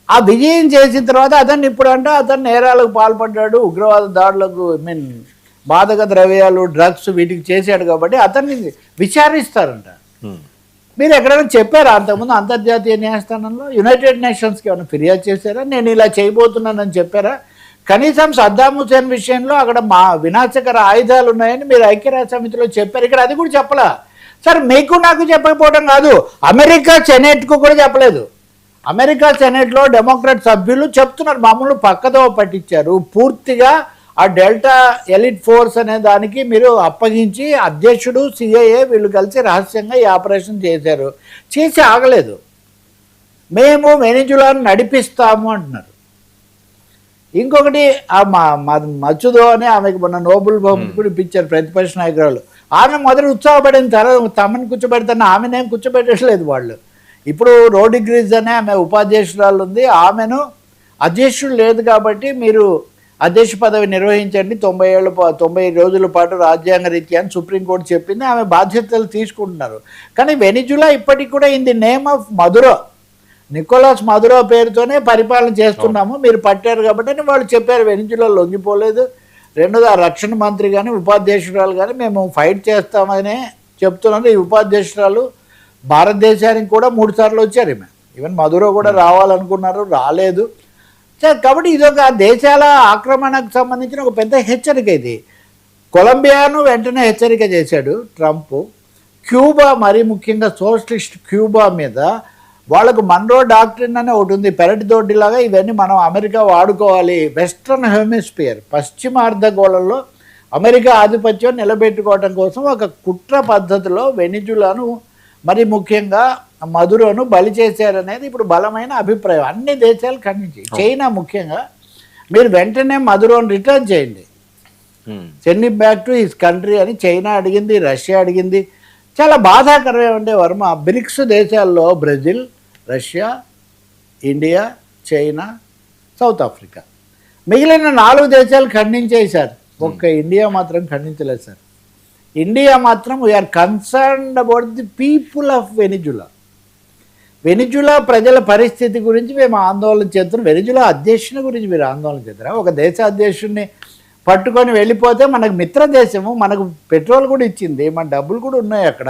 ఆ విజయం చేసిన తర్వాత అతన్ని ఇప్పుడు అంటే అతను నేరాలకు పాల్పడ్డాడు, ఉగ్రవాద దాడులకు మాదక ద్రవ్యాలు, డ్రగ్స్ వీటికి చేశాడు కాబట్టి అతన్ని విచారిస్తారంట. మీరు ఎక్కడైనా చెప్పారా అంతకుముందు అంతర్జాతీయ న్యాయస్థానంలో? యునైటెడ్ నేషన్స్కి ఏమైనా ఫిర్యాదు చేశారా? నేను ఇలా చేయబోతున్నానని చెప్పారా? కనీసం సద్దాం హుసేన్ విషయంలో అక్కడ మా వినాశకర ఆయుధాలు ఉన్నాయని మీరు ఐక్యరాజ్య సమితిలో చెప్పారు. ఇక్కడ అది కూడా చెప్పలా. సరే, మీకు నాకు చెప్పకపోవడం కాదు, అమెరికా సెనేట్కు కూడా చెప్పలేదు. అమెరికా సెనేట్లో డెమోక్రాట్ సభ్యులు చెప్తున్నారు, మామూలు పక్కదో పట్టించారు. పూర్తిగా ఆ డెల్టా ఎలిట్ ఫోర్స్ అనే దానికి మీరు అప్పగించి అధ్యక్షుడు, సిఐఏ వీళ్ళు కలిసి రహస్యంగా ఈ ఆపరేషన్ చేశారు. చేసి ఆగలేదు. మేము వెనిజులాను నడిపిస్తాము అంటున్నారు. ఇంకొకటి ఆ మచ్చుదో అని ఆమెకు మొన్న నోబెల్ బహుమతి కూడా ఇప్పించారు ప్రతిపక్ష నాయకురాలు. ఆమె మొదటి ఉత్సాహపడిన తర్వాత తమను కూర్చోబెడతాను, ఆమెనేం కూర్చోబెట్టలేదు వాళ్ళు. ఇప్పుడు రోడ్రిగ్రీజ్ అనే ఆమె ఉపాధ్యక్షురాలు ఉంది, ఆమెను అధ్యక్షుడు లేదు కాబట్టి మీరు అధ్యక్ష పదవి నిర్వహించండి 90 రోజుల పాటు రాజ్యాంగ రీత్యా అని సుప్రీంకోర్టు చెప్పింది. ఆమె బాధ్యతలు తీసుకుంటున్నారు. కానీ వెనిజులా ఇప్పటికి కూడా in the name of Maduro, Nicholas Maduro పేరుతోనే పరిపాలన చేస్తున్నాము, మీరు పట్టారు కాబట్టి అని వాళ్ళు చెప్పారు. వెనిజులా లొంగిపోలేదు. రెండోది ఆ రక్షణ మంత్రి కానీ ఉపాధ్యక్షురాలు కానీ మేము ఫైట్ చేస్తామనే చెప్తున్నారు. ఈ ఉపాధ్యక్షురాలు భారతదేశానికి కూడా 3 సార్లు వచ్చారు. ఈవెన్ మదురో కూడా రావాలనుకున్నారు, రాలేదు. కాబట్టి ఇదొక దేశాల ఆక్రమణకు సంబంధించిన ఒక పెద్ద హెచ్చరిక. ఇది కొలంబియాను వెంటనే హెచ్చరిక చేశాడు ట్రంప్. క్యూబా, మరీ ముఖ్యంగా సోషలిస్ట్ క్యూబా మీద వాళ్ళకు మన్రో డాక్ట్రిన్ అనే ఒకటి ఉంది, పెరటి దొడ్డిలాగా. ఇవన్నీ మనం అమెరికా వాడుకోవాలి. వెస్ట్రన్ హెమిస్ఫియర్, పశ్చిమ అర్ధగోళంలో అమెరికా ఆధిపత్యం నిలబెట్టుకోవడం కోసం ఒక కుట్ర పద్ధతిలో వెనిజులాను, మరి ముఖ్యంగా మదురోను బలి చేశారనేది ఇప్పుడు బలమైన అభిప్రాయం. అన్ని దేశాలు ఖండించి, చైనా ముఖ్యంగా, మీరు వెంటనే మదురోను రిటర్న్ చేయండి, send him back to his country అని చైనా అడిగింది, రష్యా అడిగింది. చాలా బాధాకరం ఏమంటే వర్మ, బ్రిక్స్ దేశాల్లో Brazil, Russia, India, China, South Africa, మిగిలిన 4 దేశాలు ఖండించాయి సార్. ఒక్క ఇండియా మాత్రం ఖండించలేదు సార్. ఇండియా మాత్రం we're concerned about the people of Venezuela. Venezuela ప్రజల పరిస్థితి గురించి మేము ఆందోళన చేస్తున్నాం. వెనిజులా అధ్యక్షుని గురించి మీరు ఆందోళన చేస్తారా? ఒక దేశ అధ్యక్షుడిని పట్టుకొని వెళ్ళిపోతే మనకు మిత్ర దేశము, మనకు పెట్రోల్ కూడా ఇచ్చింది, మన డబ్బులు కూడా ఉన్నాయి అక్కడ.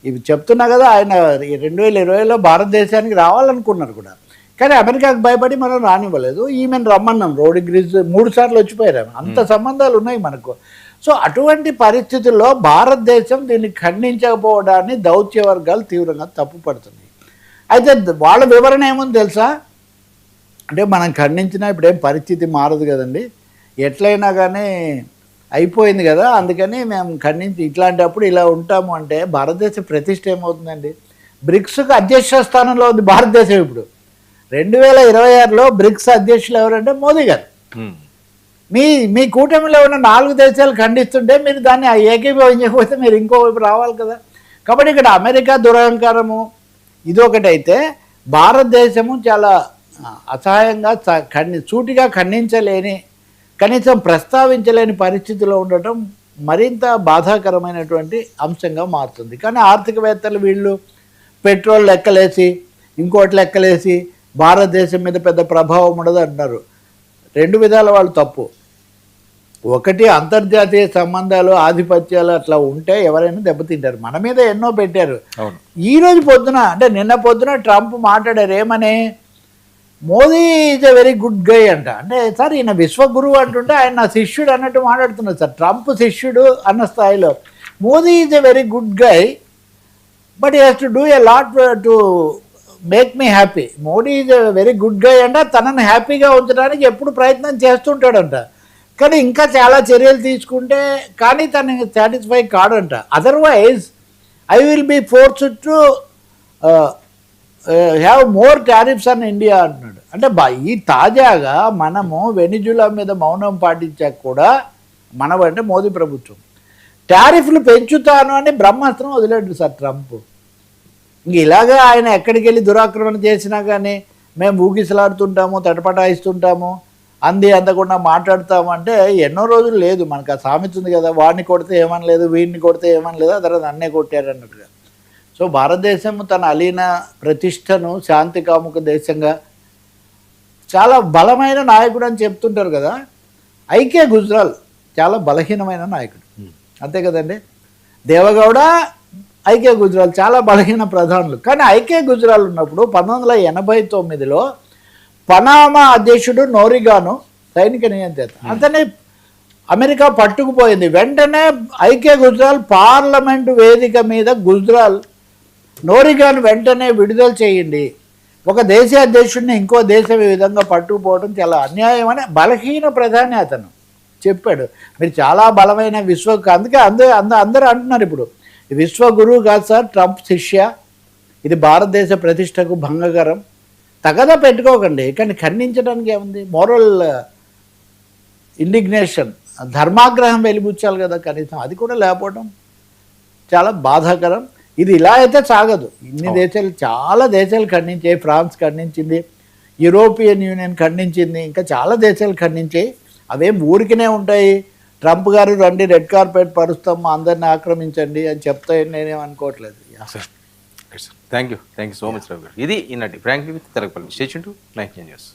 ఇవి చెప్తున్నా కదా, ఆయన 2020లో భారతదేశానికి రావాలనుకున్నారు కూడా, కానీ అమెరికాకు భయపడి మనం రానివ్వలేదు. ఈమెను రమ్మన్నాం, రోడ్రిగ్రీజ్ 3 సార్లు వచ్చిపోయారు. అంత సంబంధాలు ఉన్నాయి మనకు. సో అటువంటి పరిస్థితుల్లో భారతదేశం దీన్ని ఖండించకపోవడాన్ని దౌత్య వర్గాలు తీవ్రంగా తప్పుపడుతుంది. అయితే వాళ్ళ వివరణ ఏముంది తెలుసా? అంటే మనం ఖండించినా ఇప్పుడేం పరిస్థితి మారదు కదండి, ఎట్లయినా కానీ అయిపోయింది కదా, అందుకని మేము ఖండించి ఇట్లాంటప్పుడు ఇలా ఉంటాము అంటే భారతదేశ ప్రతిష్ట ఏమవుతుందండి? బ్రిక్స్కు అధ్యక్ష స్థానంలో ఉంది భారతదేశం. ఇప్పుడు 2026లో బ్రిక్స్ అధ్యక్షులు ఎవరంటే మోదీ గారు. మీ కూటమిలో ఉన్న 4 దేశాలు ఖండిస్తుంటే మీరు దాన్ని ఏకీభవించకపోతే మీరు ఇంకోవైపు రావాలి కదా. కాబట్టి ఇక్కడ అమెరికా దురహంకారము ఇదొకటైతే, భారతదేశము చాలా అసహాయంగా సూటిగా ఖండించలేని, కనీసం ప్రస్తావించలేని పరిస్థితిలో ఉండటం మరింత బాధాకరమైనటువంటి అంశంగా మారుతుంది. కానీ ఆర్థికవేత్తలు వీళ్ళు పెట్రోల్ లెక్కలేసి, ఇంకోటి లెక్కలేసి భారతదేశం మీద పెద్ద ప్రభావం ఉండదు అంటున్నారు. 2 విధాల వాళ్ళు తప్పు. ఒకటి, అంతర్జాతీయ సంబంధాలు, ఆధిపత్యాలు అట్లా ఉంటే ఎవరైనా దెబ్బతింటారు. మన మీద ఎన్నో పెట్టారు. ఈరోజు పొద్దున, అంటే నిన్న పొద్దున ట్రంప్ మాట్లాడారు, ఏమని, Modi is a very good guy అంట. అంటే సార్, ఈయన విశ్వగురువు అంటుంటే ఆయన నా శిష్యుడు అన్నట్టు మాట్లాడుతున్నారు సార్. ట్రంప్ శిష్యుడు అన్న స్థాయిలో. Modi is a very good guy, but he has to do a lot to make me happy. Modi is a very good guy అంట, తనని హ్యాపీగా ఉంచడానికి ఎప్పుడు ప్రయత్నం చేస్తుంటాడంట. కానీ ఇంకా చాలా చర్యలు తీసుకుంటే కానీ తనని సాటిస్ఫై కాడంట. Otherwise I will be forced to have more tariffs on India అంటున్నాడు. అంటే ఈ తాజాగా మనము వెనిజులా మీద మౌనం పాటించాక కూడా మనమంటే మోదీ ప్రభుత్వం టారిఫ్లు పెంచుతాను అని బ్రహ్మాస్త్రం వదిలేడు సార్ ట్రంప్. ఇంక ఇలాగా ఆయన ఎక్కడికి వెళ్ళి దురాక్రమణ చేసినా కానీ మేము ఊగిసలాడుతుంటాము, తటపటాయిస్తుంటాము, అందకుండా మాట్లాడతామంటే ఎన్నో రోజులు లేదు. మనకు ఆ సామెత ఉంది కదా, వాడిని కొడితే ఏమనలేదు, వీడిని కొడితే ఏమనలేదు, ఆ తర్వాత అన్నే కొట్టారు అన్నట్టుగా. సో భారతదేశం తన అలీన ప్రతిష్టను శాంతి కాముక దేశంగా చాలా బలమైన నాయకుడు అని చెప్తుంటారు కదా. ఐకే గుజ్రాల్ చాలా బలహీనమైన నాయకుడు, అంతే కదండి. దేవగౌడ, ఐకే గుజ్రాల్ చాలా బలహీన ప్రధానులు. కానీ ఐకే గుజ్రాల్ ఉన్నప్పుడు 1989లో పనామా అధ్యక్షుడు నోరిగాను సైనిక నియంత్రిత, అతన్ని అమెరికా పట్టుకుపోయింది. వెంటనే ఐకే గుజ్రాల్ పార్లమెంటు వేదిక మీద గుజ్రాల్ నోరిగాను వెంటనే విడుదల చేయండి, ఒక దేశ అధ్యక్షుడిని ఇంకో దేశం ఈ విధంగా పట్టుకుపోవడం చాలా అన్యాయం అని బలహీన ప్రధాని అతను చెప్పాడు. మీరు చాలా బలమైన అందుకే అందరూ అంటున్నారు ఇప్పుడు విశ్వగురువు కాదు సార్, ట్రంప్ శిష్య, ఇది భారతదేశ ప్రతిష్టకు భంగకరం. తగదా పెట్టుకోకండి, కానీ ఖండించడానికి ఏముంది, మోరల్ ఇండిగ్నేషన్, ధర్మాగ్రహం వెలిబుచ్చాలి కదా, కనీసం అది కూడా లేకపోవడం చాలా బాధాకరం. ఇది ఇలా అయితే సాగదు. ఇన్ని దేశాలు, చాలా దేశాలు ఖండించాయి, ఫ్రాన్స్ ఖండించింది, యూరోపియన్ యూనియన్ ఖండించింది, ఇంకా చాలా దేశాలు ఖండించాయి. అవేం ఊరికినే ఉంటాయి. ట్రంప్ గారు రండి రెడ్ కార్పెట్ పరుస్తాం, అందరిని ఆక్రమించండి అని చెప్తాయని నేనేం అనుకోవట్లేదు. Thank you so much Ravi గారు. ఇది ఈనాటి frankly with Telakapalli. Stay tuned to 19 news.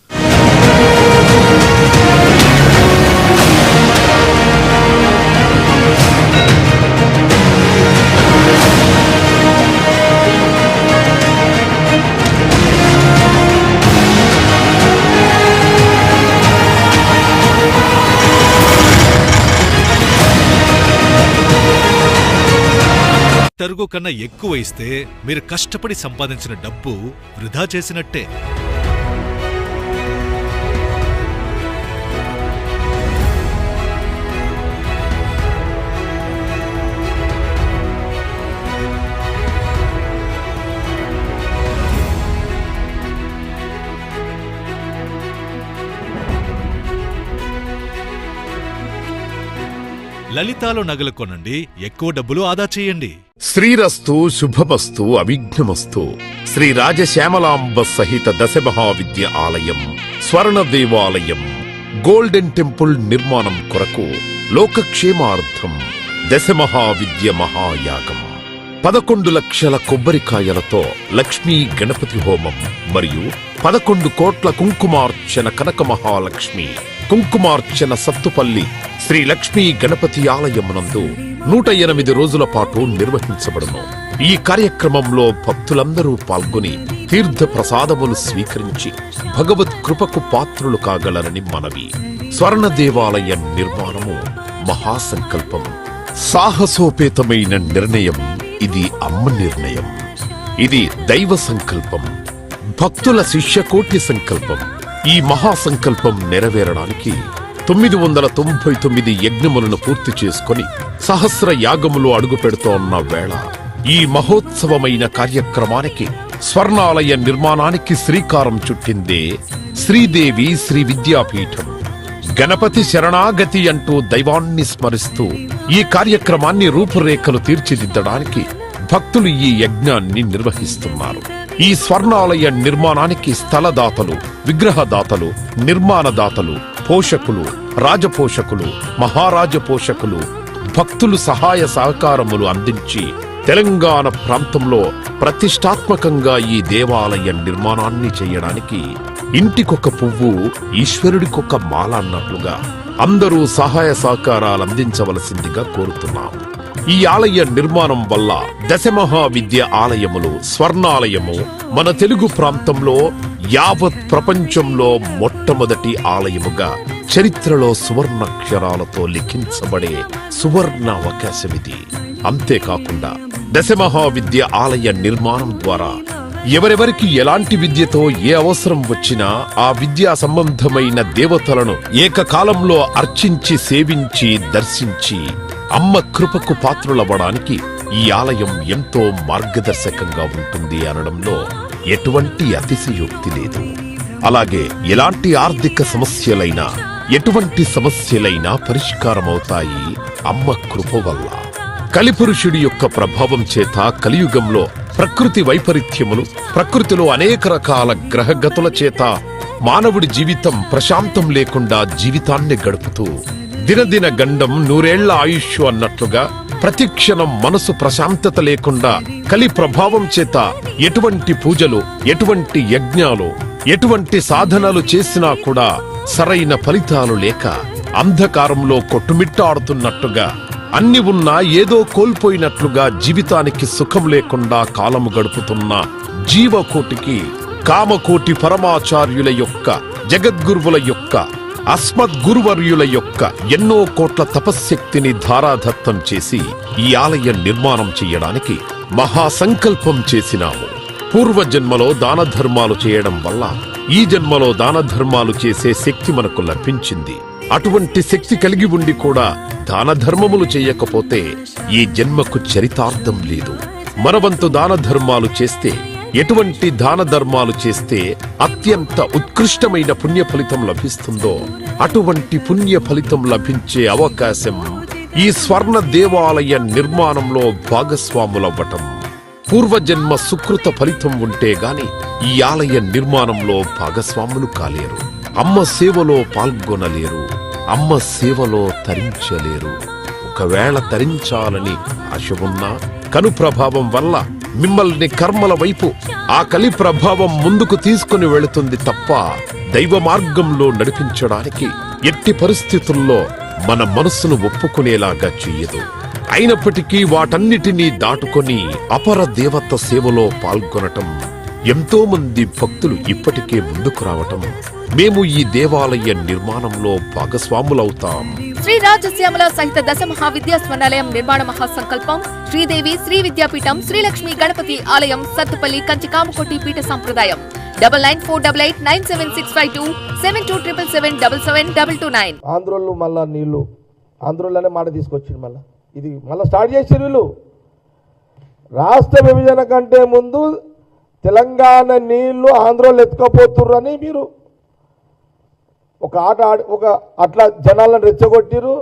తరుగు కన్నా ఎక్కువ ఇస్తే మీరు కష్టపడి సంపాదించిన డబ్బు వృధా చేసినట్టే. లలితాలో నగలు కొనండి, ఎక్కువ డబ్బులు ఆదా చేయండి. శ్రీరస్తు శుభమస్తు అవిఘ్నమస్తు. శ్రీ రాజశ్యామలాంబ సహిత దశమహావిద్య ఆలయం, స్వర్ణ దేవాలయం, గోల్డెన్ టెంపుల్ నిర్మాణం కొరకు లోకక్షేమార్థం దశమహావిద్య మహాయాగం. 11 లక్షల కొబ్బరికాయలతో లక్ష్మీ గణపతి హోమం మరియు 11 కోట్ల కుంకుమార్చన కనక మహాలక్ష్మి కుంకుమార్చన సత్తుపల్లి శ్రీ లక్ష్మీ గణపతి ఆలయమునందు 108 రోజుల పాటు నిర్వహించబడును. ఈ కార్యక్రమంలో భక్తులందరూ పాల్గొని తీర్థ ప్రసాదములు స్వీకరించి భగవత్ కృపకు పాత్రులు కాగలరని మనవి. స్వర్ణ దేవాలయ నిర్మాణము మహాసంకల్పం, సాహసోపేతమైన నిర్ణయం. ఇది అమ్మ నిర్ణయం, ఇది దైవ సంకల్పం, భక్తుల శిష్యకోటి సంకల్పం. ఈ మహాసంకల్పం నెరవేరడానికి 999 యజ్ఞములను పూర్తి చేసుకుని సహస్ర యాగములు అడుగు పెడుతోన్న వేళ ఈ మహోత్సవమైన కార్యక్రమానికి స్వర్ణాలయ నిర్మాణానికి శ్రీకారం చుట్టిందే శ్రీదేవి శ్రీ విద్యాపీఠం. గణపతి శరణాగతి అంటూ దైవాన్ని స్మరిస్తూ ఈ కార్యక్రమాన్ని రూపురేఖలు తీర్చిదిద్దడానికి భక్తులు ఈ యజ్ఞాన్ని నిర్వహిస్తున్నారు. ఈ స్వర్ణాలయ నిర్మాణానికి స్థలదాతలు, విగ్రహదాతలు, నిర్మాణదాతలు, పోషకులు, రాజపోషకులు, మహారాజ పోషకులు, భక్తులు సహాయ సహకారములు అందించి తెలంగాణ ప్రాంతంలో ప్రతిష్టాత్మకంగా ఈ దేవాలయ నిర్మాణాన్ని చేయడానికి ఇంటికొక పువ్వు ఈశ్వరుడికొక మాల అన్నట్లుగా అందరూ సహాయ సహకారాలు అందించవలసిందిగా కోరుతున్నాం. ఈ ఆలయ నిర్మాణం వల్ల దశమహావిద్య ఆలయములు, స్వర్ణాలయము మన తెలుగు ప్రాంతంలో యావత్ ప్రపంచంలో మొట్టమొదటి ఆలయముగా చరిత్రలో సువర్ణాక్షరాలతో లిఖించబడే సువర్ణ అవకాశమిది. అంతేకాకుండా దశమహావిద్య ఆలయ నిర్మాణం ద్వారా ఎవరెవరికి ఎలాంటి విద్యతో ఏ అవసరం వచ్చినా ఆ విద్యా సంబంధమైన దేవతలను ఏకకాలంలో అర్చించి, సేవించి, దర్శించి అమ్మ కృపకు పాత్రులవ్వడానికి ఈ ఆలయం ఎంతో మార్గదర్శకంగా ఉంటుంది అనడంలో ఎటువంటి అతిశయోక్తి లేదు. అలాగే ఎలాంటి ఆర్థిక సమస్యలైనా, ఎటువంటి సమస్యలైనా పరిష్కారమవుతాయి అమ్మ కృప వల్ల. కలిపురుషుడి యొక్క ప్రభావం చేత కలియుగంలో ప్రకృతి వైపరీత్యములు, ప్రకృతిలో అనేక రకాల గ్రహగతుల చేత మానవుడి జీవితం ప్రశాంతం లేకుండా జీవితాన్ని గడుపుతూ దినదిన గండం నూరేళ్ల ఆయుష్ అన్నట్లుగా ప్రతి క్షణం మనసు ప్రశాంతత లేకుండా కలి ప్రభావం చేత ఎటువంటి పూజలు, ఎటువంటి యజ్ఞాలు, ఎటువంటి సాధనలు చేసినా కూడా సరైన ఫలితాలు లేక అంధకారంలో కొట్టుమిట్టాడుతున్నట్టుగా అన్ని ఉన్నా ఏదో కోల్పోయినట్లుగా జీవితానికి సుఖం లేకుండా కాలము గడుపుతున్న జీవకోటికి కామకోటి పరమాచార్యుల యొక్క, జగద్గురువుల యొక్క, అస్మద్గురువర్యుల యొక్క ఎన్నో కోట్ల తపశ్శక్తిని ధారాదత్తం చేసి ఈ ఆలయ నిర్మాణం చెయ్యడానికి మహాసంకల్పం చేసినాము. పూర్వజన్మలో దాన ధర్మాలు చేయడం వల్ల ఈ జన్మలో దాన ధర్మాలు చేసే శక్తి మనకు లభించింది. అటువంటి శక్తి కలిగి ఉండి కూడా దాన ధర్మములు చేయకపోతే ఈ జన్మకు చరితార్థం లేదు. మనవంతు దాన ధర్మాలు చేస్తే, ఎటువంటి దాన ధర్మాలు చేస్తే అత్యంత ఉత్కృష్టమైన పుణ్య ఫలితం లభిస్తుందో అటువంటి పుణ్య ఫలితం లభించే అవకాశం ఈ స్వర్ణ దేవాలయ నిర్మాణంలో భాగస్వాములవ్వటం. పూర్వజన్మ సుకృత ఫలితం ఉంటే గాని ఈ ఆలయ నిర్మాణంలో భాగస్వాములు కాలేరు. అమ్మ సేవలో పాల్గొనలేరు. అమ్మ సేవలో తరించలేరు. ఒకవేళ తరించాలని ఆశ ఉన్నా కను ప్రభావం వల్ల మిమ్మల్ని కర్మల వైపు ఆ కలి ప్రభావం ముందుకు తీసుకుని వెళుతుంది తప్ప దైవ మార్గంలో నడిపించడానికి ఎట్టి పరిస్థితుల్లో మన మనస్సును ఒప్పుకునేలాగా చెయ్యదు. అయినప్పటికీ వాటన్నిటినీ దాటుకొని అపర దేవత సేవలో పాల్గొనటం, ఎంతో మంది భక్తులు ఇప్పటికే ముందుకు రావటం, మేము ఈ దేవాలయ నిర్మాణంలో భాగస్వాములవుతాం. శ్రీ రాజశ్యామల సహిత దశ మహావిద్యా స్వర్ణాలయం నిర్మాణ మహాసంకల్పం శ్రీదేవి శ్రీ విద్యాపీఠం శ్రీలక్ష్మి గణపతి ఆలయం సత్తుపల్లి కంచికామకోటి పీఠ సంప్రదాయం 99488996527277772229. ఆంధ్రోళ్ళు మళ్ళా నీళ్లు ఆంధ్రోళ్ళనే మాట తీసుకొచ్చింది. మళ్ళీ ఇది మళ్ళీ స్టార్ట్ చేసారు వీళ్ళు. రాష్ట్ర విభజన కంటే ముందు తెలంగాణ నీళ్లు ఆంధ్రోళ్ళు ఎత్తుకపోతుర్రు అని మీరు ఒక ఆట ఆడి అట్లా జనాలను రెచ్చగొట్టిరు.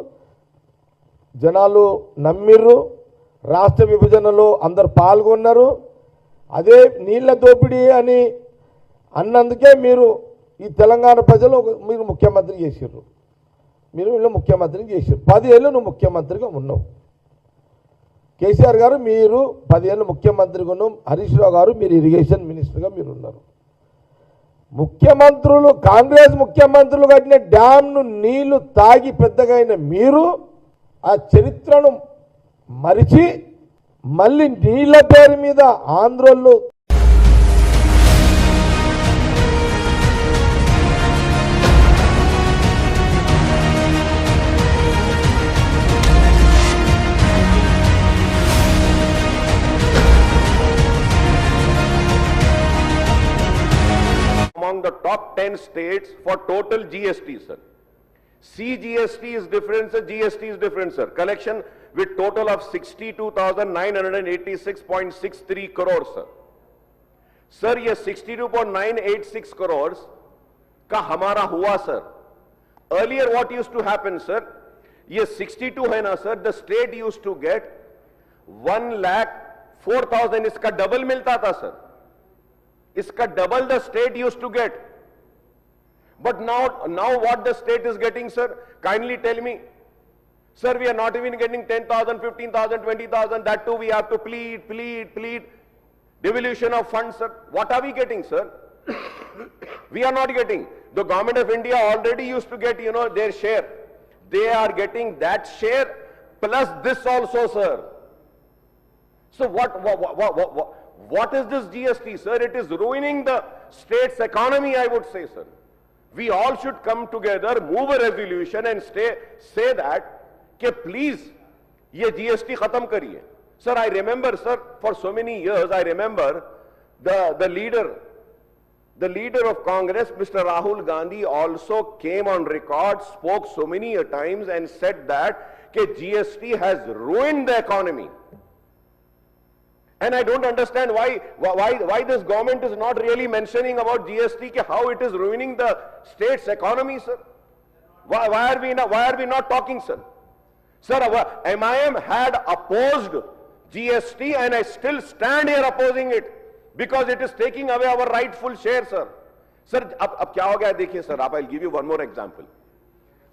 జనాలు నమ్మిర్రు. రాష్ట్ర విభజనలో అందరు పాల్గొన్నారు. అదే నీళ్ల దోపిడీ అని అన్నందుకే మీరు ఈ తెలంగాణ ప్రజలు మీరు ముఖ్యమంత్రి చేసిర్రు. మీరు వీళ్ళు ముఖ్యమంత్రిని చేసిర్రు. 10 ఏళ్ళు నువ్వు ముఖ్యమంత్రిగా ఉన్నావు. కేసీఆర్ గారు మీరు 10 ఏళ్ళు ముఖ్యమంత్రిగా ఉన్నావు. హరీష్ రావు గారు మీరు ఇరిగేషన్ మినిస్టర్గా మీరు ఉన్నారు. ముఖ్యమంత్రులు, కాంగ్రెస్ ముఖ్యమంత్రులు కట్టిన డ్యామ్ను నీళ్లు తాగి పెద్దగా అయిన మీరు ఆ చరిత్రను మరిచి మళ్ళీ నీళ్ల పేరు మీద ఆంధ్రోళ్ళు among the top 10 states for total GST, sir. CGST is different, sir. GST is different, sir. Collection with total of 62,986.63 crores, sir. Sir, ये 62.986 crores का हमारा हुआ, sir. Earlier what used to happen, sir? ये 62 है ना, sir. The state used to get 1,04,000. इसका double मिलता था, sir. इसका double the state used to get. But now what the state is getting, sir? Kindly tell me. Sir, we are not even getting 10,000, 15,000, 20,000. That too we have to plead. Devolution of funds, sir. What are we getting, sir? We are not getting. The government of India already used to get, their share. They are getting that share plus this also, sir. So what is this GST, sir? It is ruining the state's economy, I would say, sir. We all should come together, move a resolution and say that, ke please, ye GST khatam kariye. Sir, I remember, sir, for so many years, I remember the leader of Congress, Mr. Rahul Gandhi, also came on record, spoke so many times and said that ke GST has ruined the economy. And I don't understand why this government is not really mentioning about GST, how it is ruining the state's economy, sir. Why are we not talking, sir? Sir, MIM had opposed GST and I still stand here opposing it because it is taking away our rightful share, sir. Sir अब क्या हो गया देखिए sir, आप I give you one more example,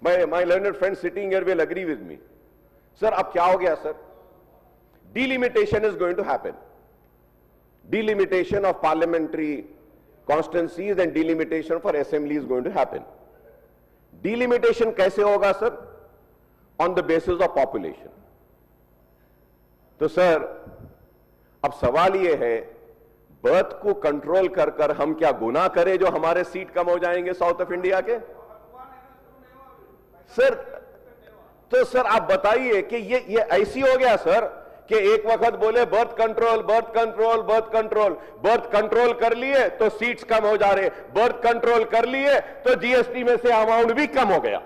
my learned friend sitting here will agree with me. Sir अब क्या हो गया sir, delimitation is going to happen, delimitation of parliamentary constituencies and delimitation for assembly is going to happen। delimitation कैसे होगा sir? on the basis of population। तो sir अब सवाल ये है, बर्थ को कंट्रोल कर कर हम क्या गुनाह करें जो हमारे सीट कम हो जाएंगे साउथ ऑफ इंडिया के? सर तो सर आप बताइए कि ये ऐसी हो गया सर कि एक वक्त बोले birth control birth control birth control, birth control कर लिए तो सीट्स कम हो जा रहे, बर्थ कंट्रोल कर लिए तो जीएसटी में से अमाउंट भी कम हो गया।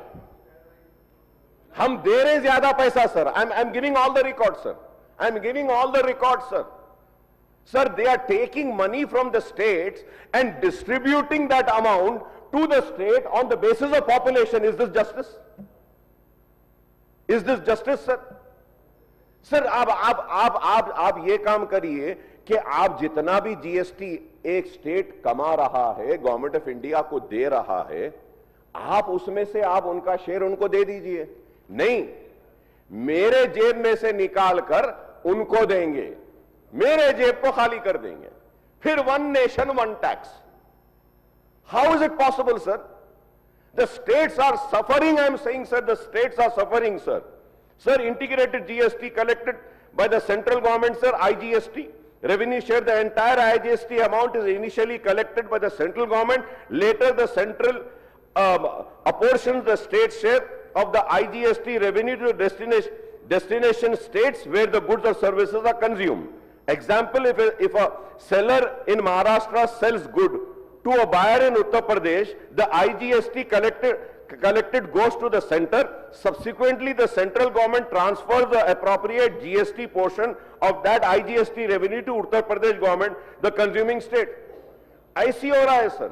हम दे रहे ज्यादा पैसा sir, I am giving all the record sir, I am giving all the record sir. Sir, they are taking money from the states and distributing that amount to the state on the basis of population. Is this justice? Is this justice, sir? Sir, आप ये काम करिए कि आप जितना भी GST एक state कमा रहा है, गवर्नमेंट ऑफ इंडिया को दे रहा है, आप उसमें से आप उनका शेयर उनको दे दीजिए। नहीं, मेरे जेब में से निकाल कर उनको देंगे, मेरे जेब को खाली कर देंगे, फिर one nation one tax. How is it possible sir? The states are suffering, I am saying sir, the states are suffering sir. Sir integrated GST collected by the central government, sir, IGST, revenue share, the entire IGST amount is initially collected by the central government. Later, the central apportions the state share of the IGST revenue to destination states where the goods or services are consumed. Example, if a seller in Maharashtra sells good to a buyer in Uttar Pradesh, the IGST collected goes to the center. Subsequently, the central government transfers the appropriate GST portion of that IGST revenue to Uttar Pradesh government, the consuming state. ऐसी हो रहा है sir.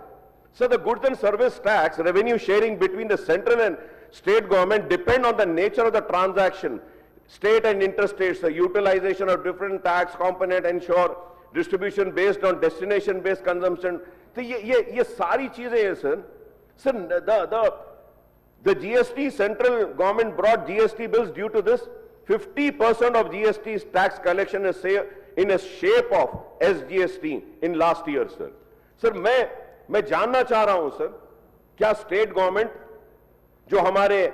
So the goods and service tax revenue sharing between the central and state government depend on the nature of the transaction. State and interstates, the utilization of different tax component ensure distribution based on destination based consumption. तो ये सारी चीजें हैं sir. Sir, the GST, central government brought GST bills due to this. 50% of GST's tax collection is in a shape of SGST in last year, sir. Sir, मैं जानना चाह रहा हूं, sir, क्या state government जो हमारे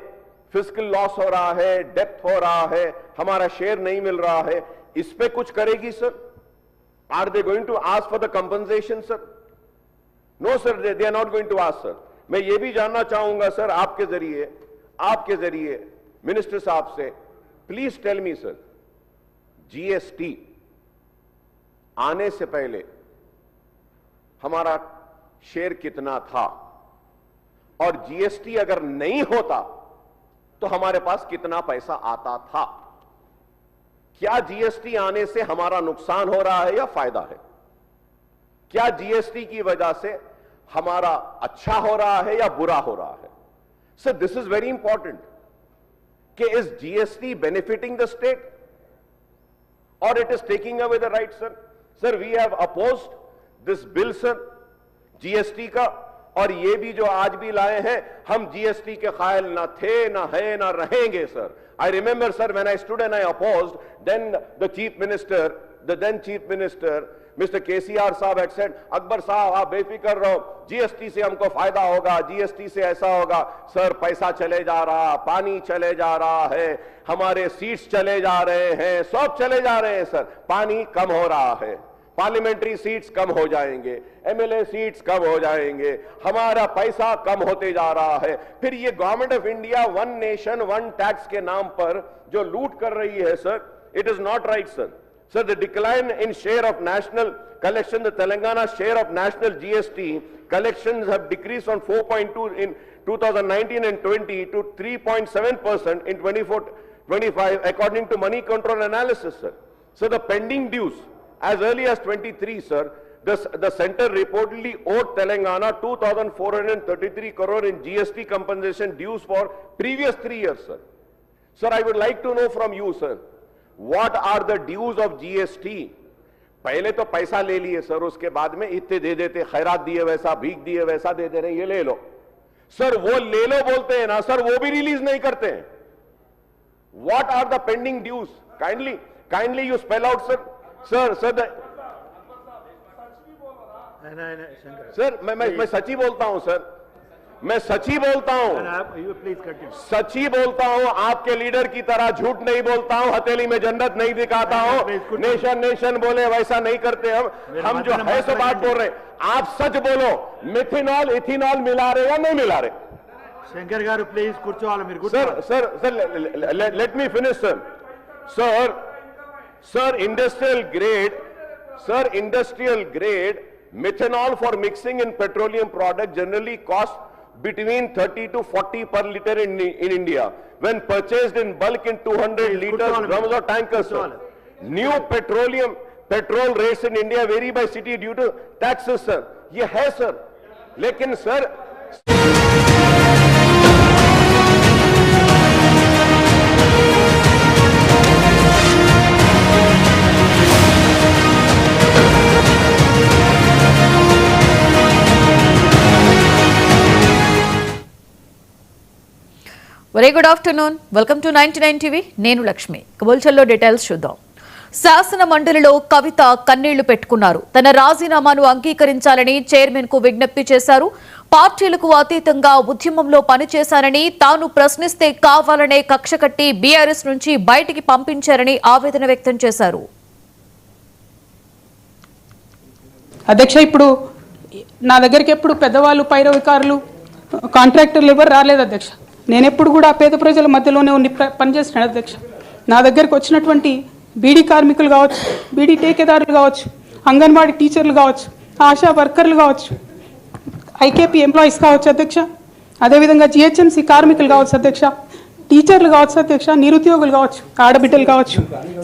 fiscal loss हो रहा है, debt हो रहा है, हमारा share नहीं मिल रहा है, इस पे कुछ करेगी, sir? Are they going to ask for the compensation, sir? No, sir, they are not going to ask, sir. मैं ये भी जानना चाहूंगा सर आपके जरिए मिनिस्टर साहब से, please tell me sir, GST आने से पहले हमारा शेयर कितना था, और जीएसटी अगर नहीं होता तो हमारे पास कितना पैसा आता था? क्या जीएसटी आने से हमारा नुकसान हो रहा है या फायदा है? क्या जीएसटी की वजह से हमारा अच्छा हो रहा है या बुरा हो रहा है? Sir, this is very important कि is GST benefiting the state और it is taking away the right? Sir we have opposed this bill sir, GST का, और ये भी जो आज भी लाए हैं, हम जीएसटी के कायल ना थे, ना है, ना रहेंगे सर। I remember sir, when I stood and I opposed, then the chief minister, the then chief minister mister KCR साहब had said, अकबर साहब आप बेफिक्र रहो, जीएसटी से हमको फायदा होगा, जीएसटी से ऐसा होगा। सर, पैसा चले जा रहा, पानी चले जा रहा है, हमारे सीट्स चले जा रहे हैं, सब चले जा रहे हैं सर, पानी कम हो रहा है, पार्लियामेंट्री सीट्स कम हो जाएंगे, एमएलए सीट्स कम हो जाएंगे, हमारा पैसा कम होते जा रहा है। फिर ये government of India one nation one tax के नाम पर जो लूट कर रही है sir, it is not right sir. Sir, the decline in share of national collection, the Telangana share of national GST collections have decreased from 4.2 in 2019 and 20 to 3.7% in 24-25 according to money control analysis, sir. So the pending dues as early as 23, sir, the center reportedly owed Telangana 2,433 crore in GST compensation dues for previous 3 years, sir. Sir, I would like to know from you, sir, what are the dues of GST पहले तो पैसा ले लिए sir, उसके बाद में इतने दे देते, खैरात दिए वैसा, भीख दिए वैसा दे दे रहे, ये ले लो सर, वो ले लो बोलते हैं ना सर, वो भी रिलीज नहीं करते हैं। What are the pending dues? Kindly you spell out sir. Sir मैं सच ही बोलता हूं सर, मैं सच ही बोलता हूं, सच ही बोलता हूं, आपके लीडर की तरह झूठ नहीं बोलता हूं, हथेली में जन्नत नहीं दिखाता हूं, नेशन बोले वैसा नहीं करते हम जो है सो बात बोल रहे हैं। आप सच बोलो, मिथिनॉल इथिनॉल मिला रहे या नहीं मिला रहे? శంకర్ గారు ప్లీజ్ కూర్చోవాలి మీరు. Sir let me finish sir, industrial grade methanol for mixing in petroleum product generally costs between 30 to 40 per liter in India when purchased in bulk in 200 liters drums or tankers sir. New petrol rates in India vary by city due to taxes sir. ये है sir, लेकिन sir very good afternoon, welcome to 99 TV. నేను Lakshmi. కబుల్చల్లో details చూద్దాం. శాసన మండలిలో కవిత కన్నీళ్లు పెట్టుకున్నారు. తన రాజీనామాను అంగీకరించాలని చైర్మన్ కు విజ్ఞప్తి చేశారు. పార్టీలకు అతీతంగా ఉద్యమంలో పనిచేశారని, తాను ప్రశ్నిస్తే కావాలనే కక్ష కట్టి బీఆర్ఎస్ నుంచి బయటికి పంపించారని ఆవేదన వ్యక్తం చేశారు. అధ్యక్ష, ఇప్పుడు నా దగ్గరికి ఎప్పుడు పెద్దవాళ్ళు, పైరవికారులు, కాంట్రాక్టర్లు ఎవరు రాలేదు అధ్యక్ష. నేను ఎప్పుడు కూడా పేద ప్రజల మధ్యలోనే ఉండి పనిచేస్తున్నాను అధ్యక్ష. నా దగ్గరికి వచ్చినటువంటి బీడీ కార్మికులు కావచ్చు, బీడీ టేకేదారులు కావచ్చు, అంగన్వాడీ టీచర్లు కావచ్చు, ఆశా వర్కర్లు కావచ్చు, ఐకేపీ ఎంప్లాయీస్ కావచ్చు అధ్యక్ష, అదేవిధంగా జిహెచ్ఎంసీ కార్మికులు కావచ్చు అధ్యక్ష, టీచర్లు కావచ్చు అధ్యక్ష, నిరుద్యోగులు కావచ్చు, ఆడబిడ్డలు కావచ్చు,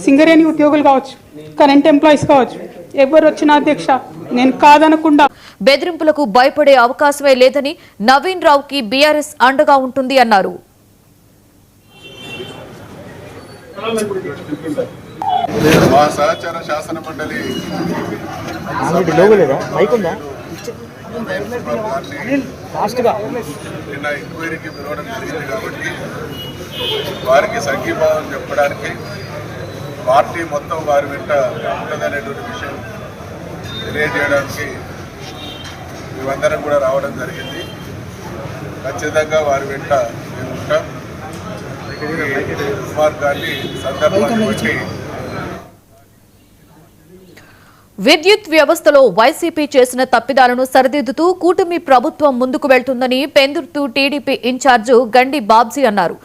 సింగరేణి ఉద్యోగులు కావచ్చు, కరెంట్ ఎంప్లాయీస్ కావచ్చు, ఎవరు వచ్చినా అధ్యక్ష నేను కాదనకుండా. బెదిరింపులకు భయపడే అవకాశమే లేదని, నవీన్ రావుకి బీఆర్ఎస్ అండగా ఉంటుంది అన్నారు. మా సహచార శాసన మండలి నిన్న ఎంక్వైరీకి పిలవడం జరిగింది కాబట్టి వారికి సంఘీభావం చెప్పడానికి పార్టీ మొత్తం వారి వెంట ఉంటుందనేటువంటి విషయం తెలియజేయడానికి మేమందరం కూడా రావడం జరిగింది. ఖచ్చితంగా వారి వెంట మేము ఉంటాం. కుమార్ గారిని సందర్భాన్ని బట్టి విద్యుత్ వ్యవస్థలో వైసీపీ చేసిన తప్పిదాలను సరిదిద్దుతూ కూటమి ప్రభుత్వం ముందుకు వెళ్తుందని పెందుర్తి టీడీపీ ఇన్ఛార్జి గండి బాబ్జీ అన్నారు.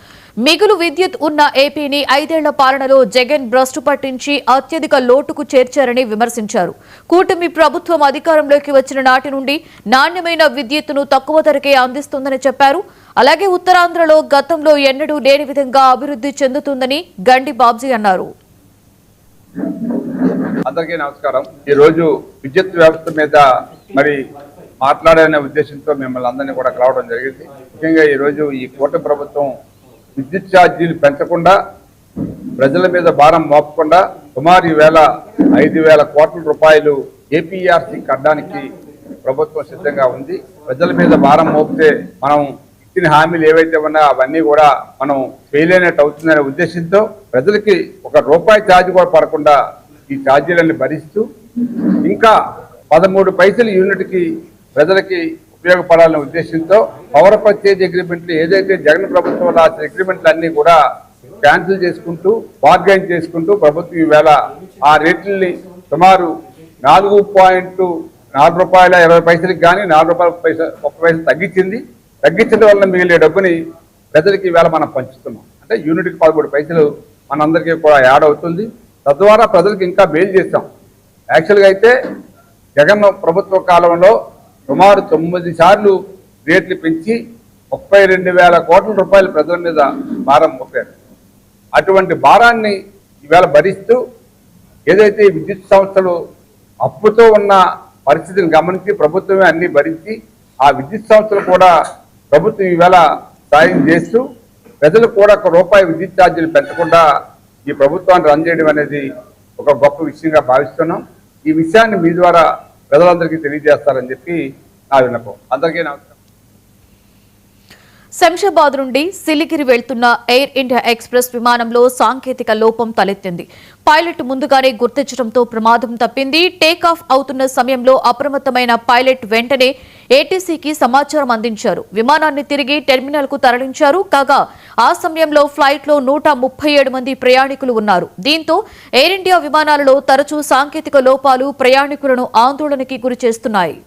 మిగులు విద్యుత్ ఉన్న ఏపీని 5 ఏళ్ల పాలనలో జగన్ భ్రష్టు పట్టించి అత్యధిక లోటుకు చేర్చారని విమర్శించారు. కూటమి ప్రభుత్వం అధికారంలోకి వచ్చిన నాటి నుండి నాణ్యమైన విద్యుత్తును తక్కువ ధరకే అందిస్తుందని చెప్పారు. అలాగే ఉత్తరాంధ్రలో గతంలో ఎన్నడూ లేని విధంగా అభివృద్ధి చెందుతుందని గండి బాబ్జీ అన్నారు. అందరికీ నమస్కారం. ఈ రోజు విద్యుత్ వ్యవస్థ మీద మరి మాట్లాడాలనే ఉద్దేశంతో మిమ్మల్ని అందరినీ కూడా కలవడం జరిగింది. ముఖ్యంగా ఈ రోజు ఈ కూటమి ప్రభుత్వం విద్యుత్ ఛార్జీలు పెంచకుండా, ప్రజల మీద భారం మోపకుండా సుమారు 5,000 కోట్ల రూపాయలు ఏపీఆర్సీ కట్టడానికి ప్రభుత్వం సిద్ధంగా ఉంది. ప్రజల మీద భారం మోపితే మనం ఇచ్చిన హామీలు ఏవైతే ఉన్నాయో అవన్నీ కూడా మనం చేయలేనట్టు అవుతుందనే ఉద్దేశంతో ప్రజలకి 1 రూపాయి ఛార్జ్ కూడా పడకుండా ఈ ఛార్జీలన్నీ భరిస్తూ ఇంకా 13 పైసలు యూనిట్కి ప్రజలకి ఉపయోగపడాలనే ఉద్దేశంతో పవర్ పర్చేజ్ అగ్రిమెంట్లు ఏదైతే జగన్ ప్రభుత్వం రాసిన అగ్రిమెంట్లు అన్ని కూడా క్యాన్సిల్ చేసుకుంటూ, బార్గైన్ చేసుకుంటూ ప్రభుత్వం ఈవేళ ఆ రేట్లని సుమారు 4.4 రూపాయల 20 పైసలకి కానీ 4 రూపాయల 1 పైసలు తగ్గించింది. తగ్గించడం వల్ల మిగిలిన డబ్బుని ప్రజలకి ఈవేళ మనం పంచుతున్నాం. అంటే యూనిట్కి 13 పైసలు మనందరికీ కూడా యాడ్ అవుతుంది. తద్వారా ప్రజలకు ఇంకా మేలు చేస్తాం. యాక్చువల్గా అయితే జగన్ ప్రభుత్వ కాలంలో సుమారు 9 సార్లు రేట్లు పెంచి 32,000 కోట్ల రూపాయలు ప్రజల మీద భారం మోపారు. అటువంటి భారాన్ని ఈవేళ భరిస్తూ ఏదైతే విద్యుత్ సంస్థలు అప్పుతో ఉన్న పరిస్థితిని గమనించి ప్రభుత్వమే అన్ని భరించి ఆ విద్యుత్ సంస్థలు కూడా ప్రభుత్వం ఈవేళ సాయం చేస్తూ ప్రజలు కూడా 1 రూపాయి విద్యుత్ ఛార్జీలు పెంచకుండా ఈ ప్రభుత్వాన్ని రన్ చేయడం అనేది ఒక గొప్ప విషయంగా భావిస్తున్నాం. ఈ విషయాన్ని మీ ద్వారా ప్రజలందరికీ తెలియజేస్తారని చెప్పి నా విన్నపం. అందరికీ నమస్కారం. శంషాబాద్ నుండి సిలిగిరి వెళ్తున్న ఎయిర్ ఇండియా ఎక్స్ప్రెస్ విమానంలో సాంకేతిక లోపం తలెత్తింది. పైలట్ ముందుగానే గుర్తించడంతో ప్రమాదం తప్పింది. టేకాఫ్ అవుతున్న సమయంలో అప్రమత్తమైన పైలట్ వెంటనే ఏటీసీకి సమాచారం అందించారు. విమానాన్ని తిరిగి టెర్మినల్కు తరలించారు. కాగా ఆ సమయంలో ఫ్లైట్లో 137 మంది ప్రయాణికులు ఉన్నారు. దీంతో ఎయిర్ ఇండియా విమానాలలో తరచూ సాంకేతిక లోపాలు ప్రయాణికులను ఆందోళనకి గురిచేస్తున్నాయి.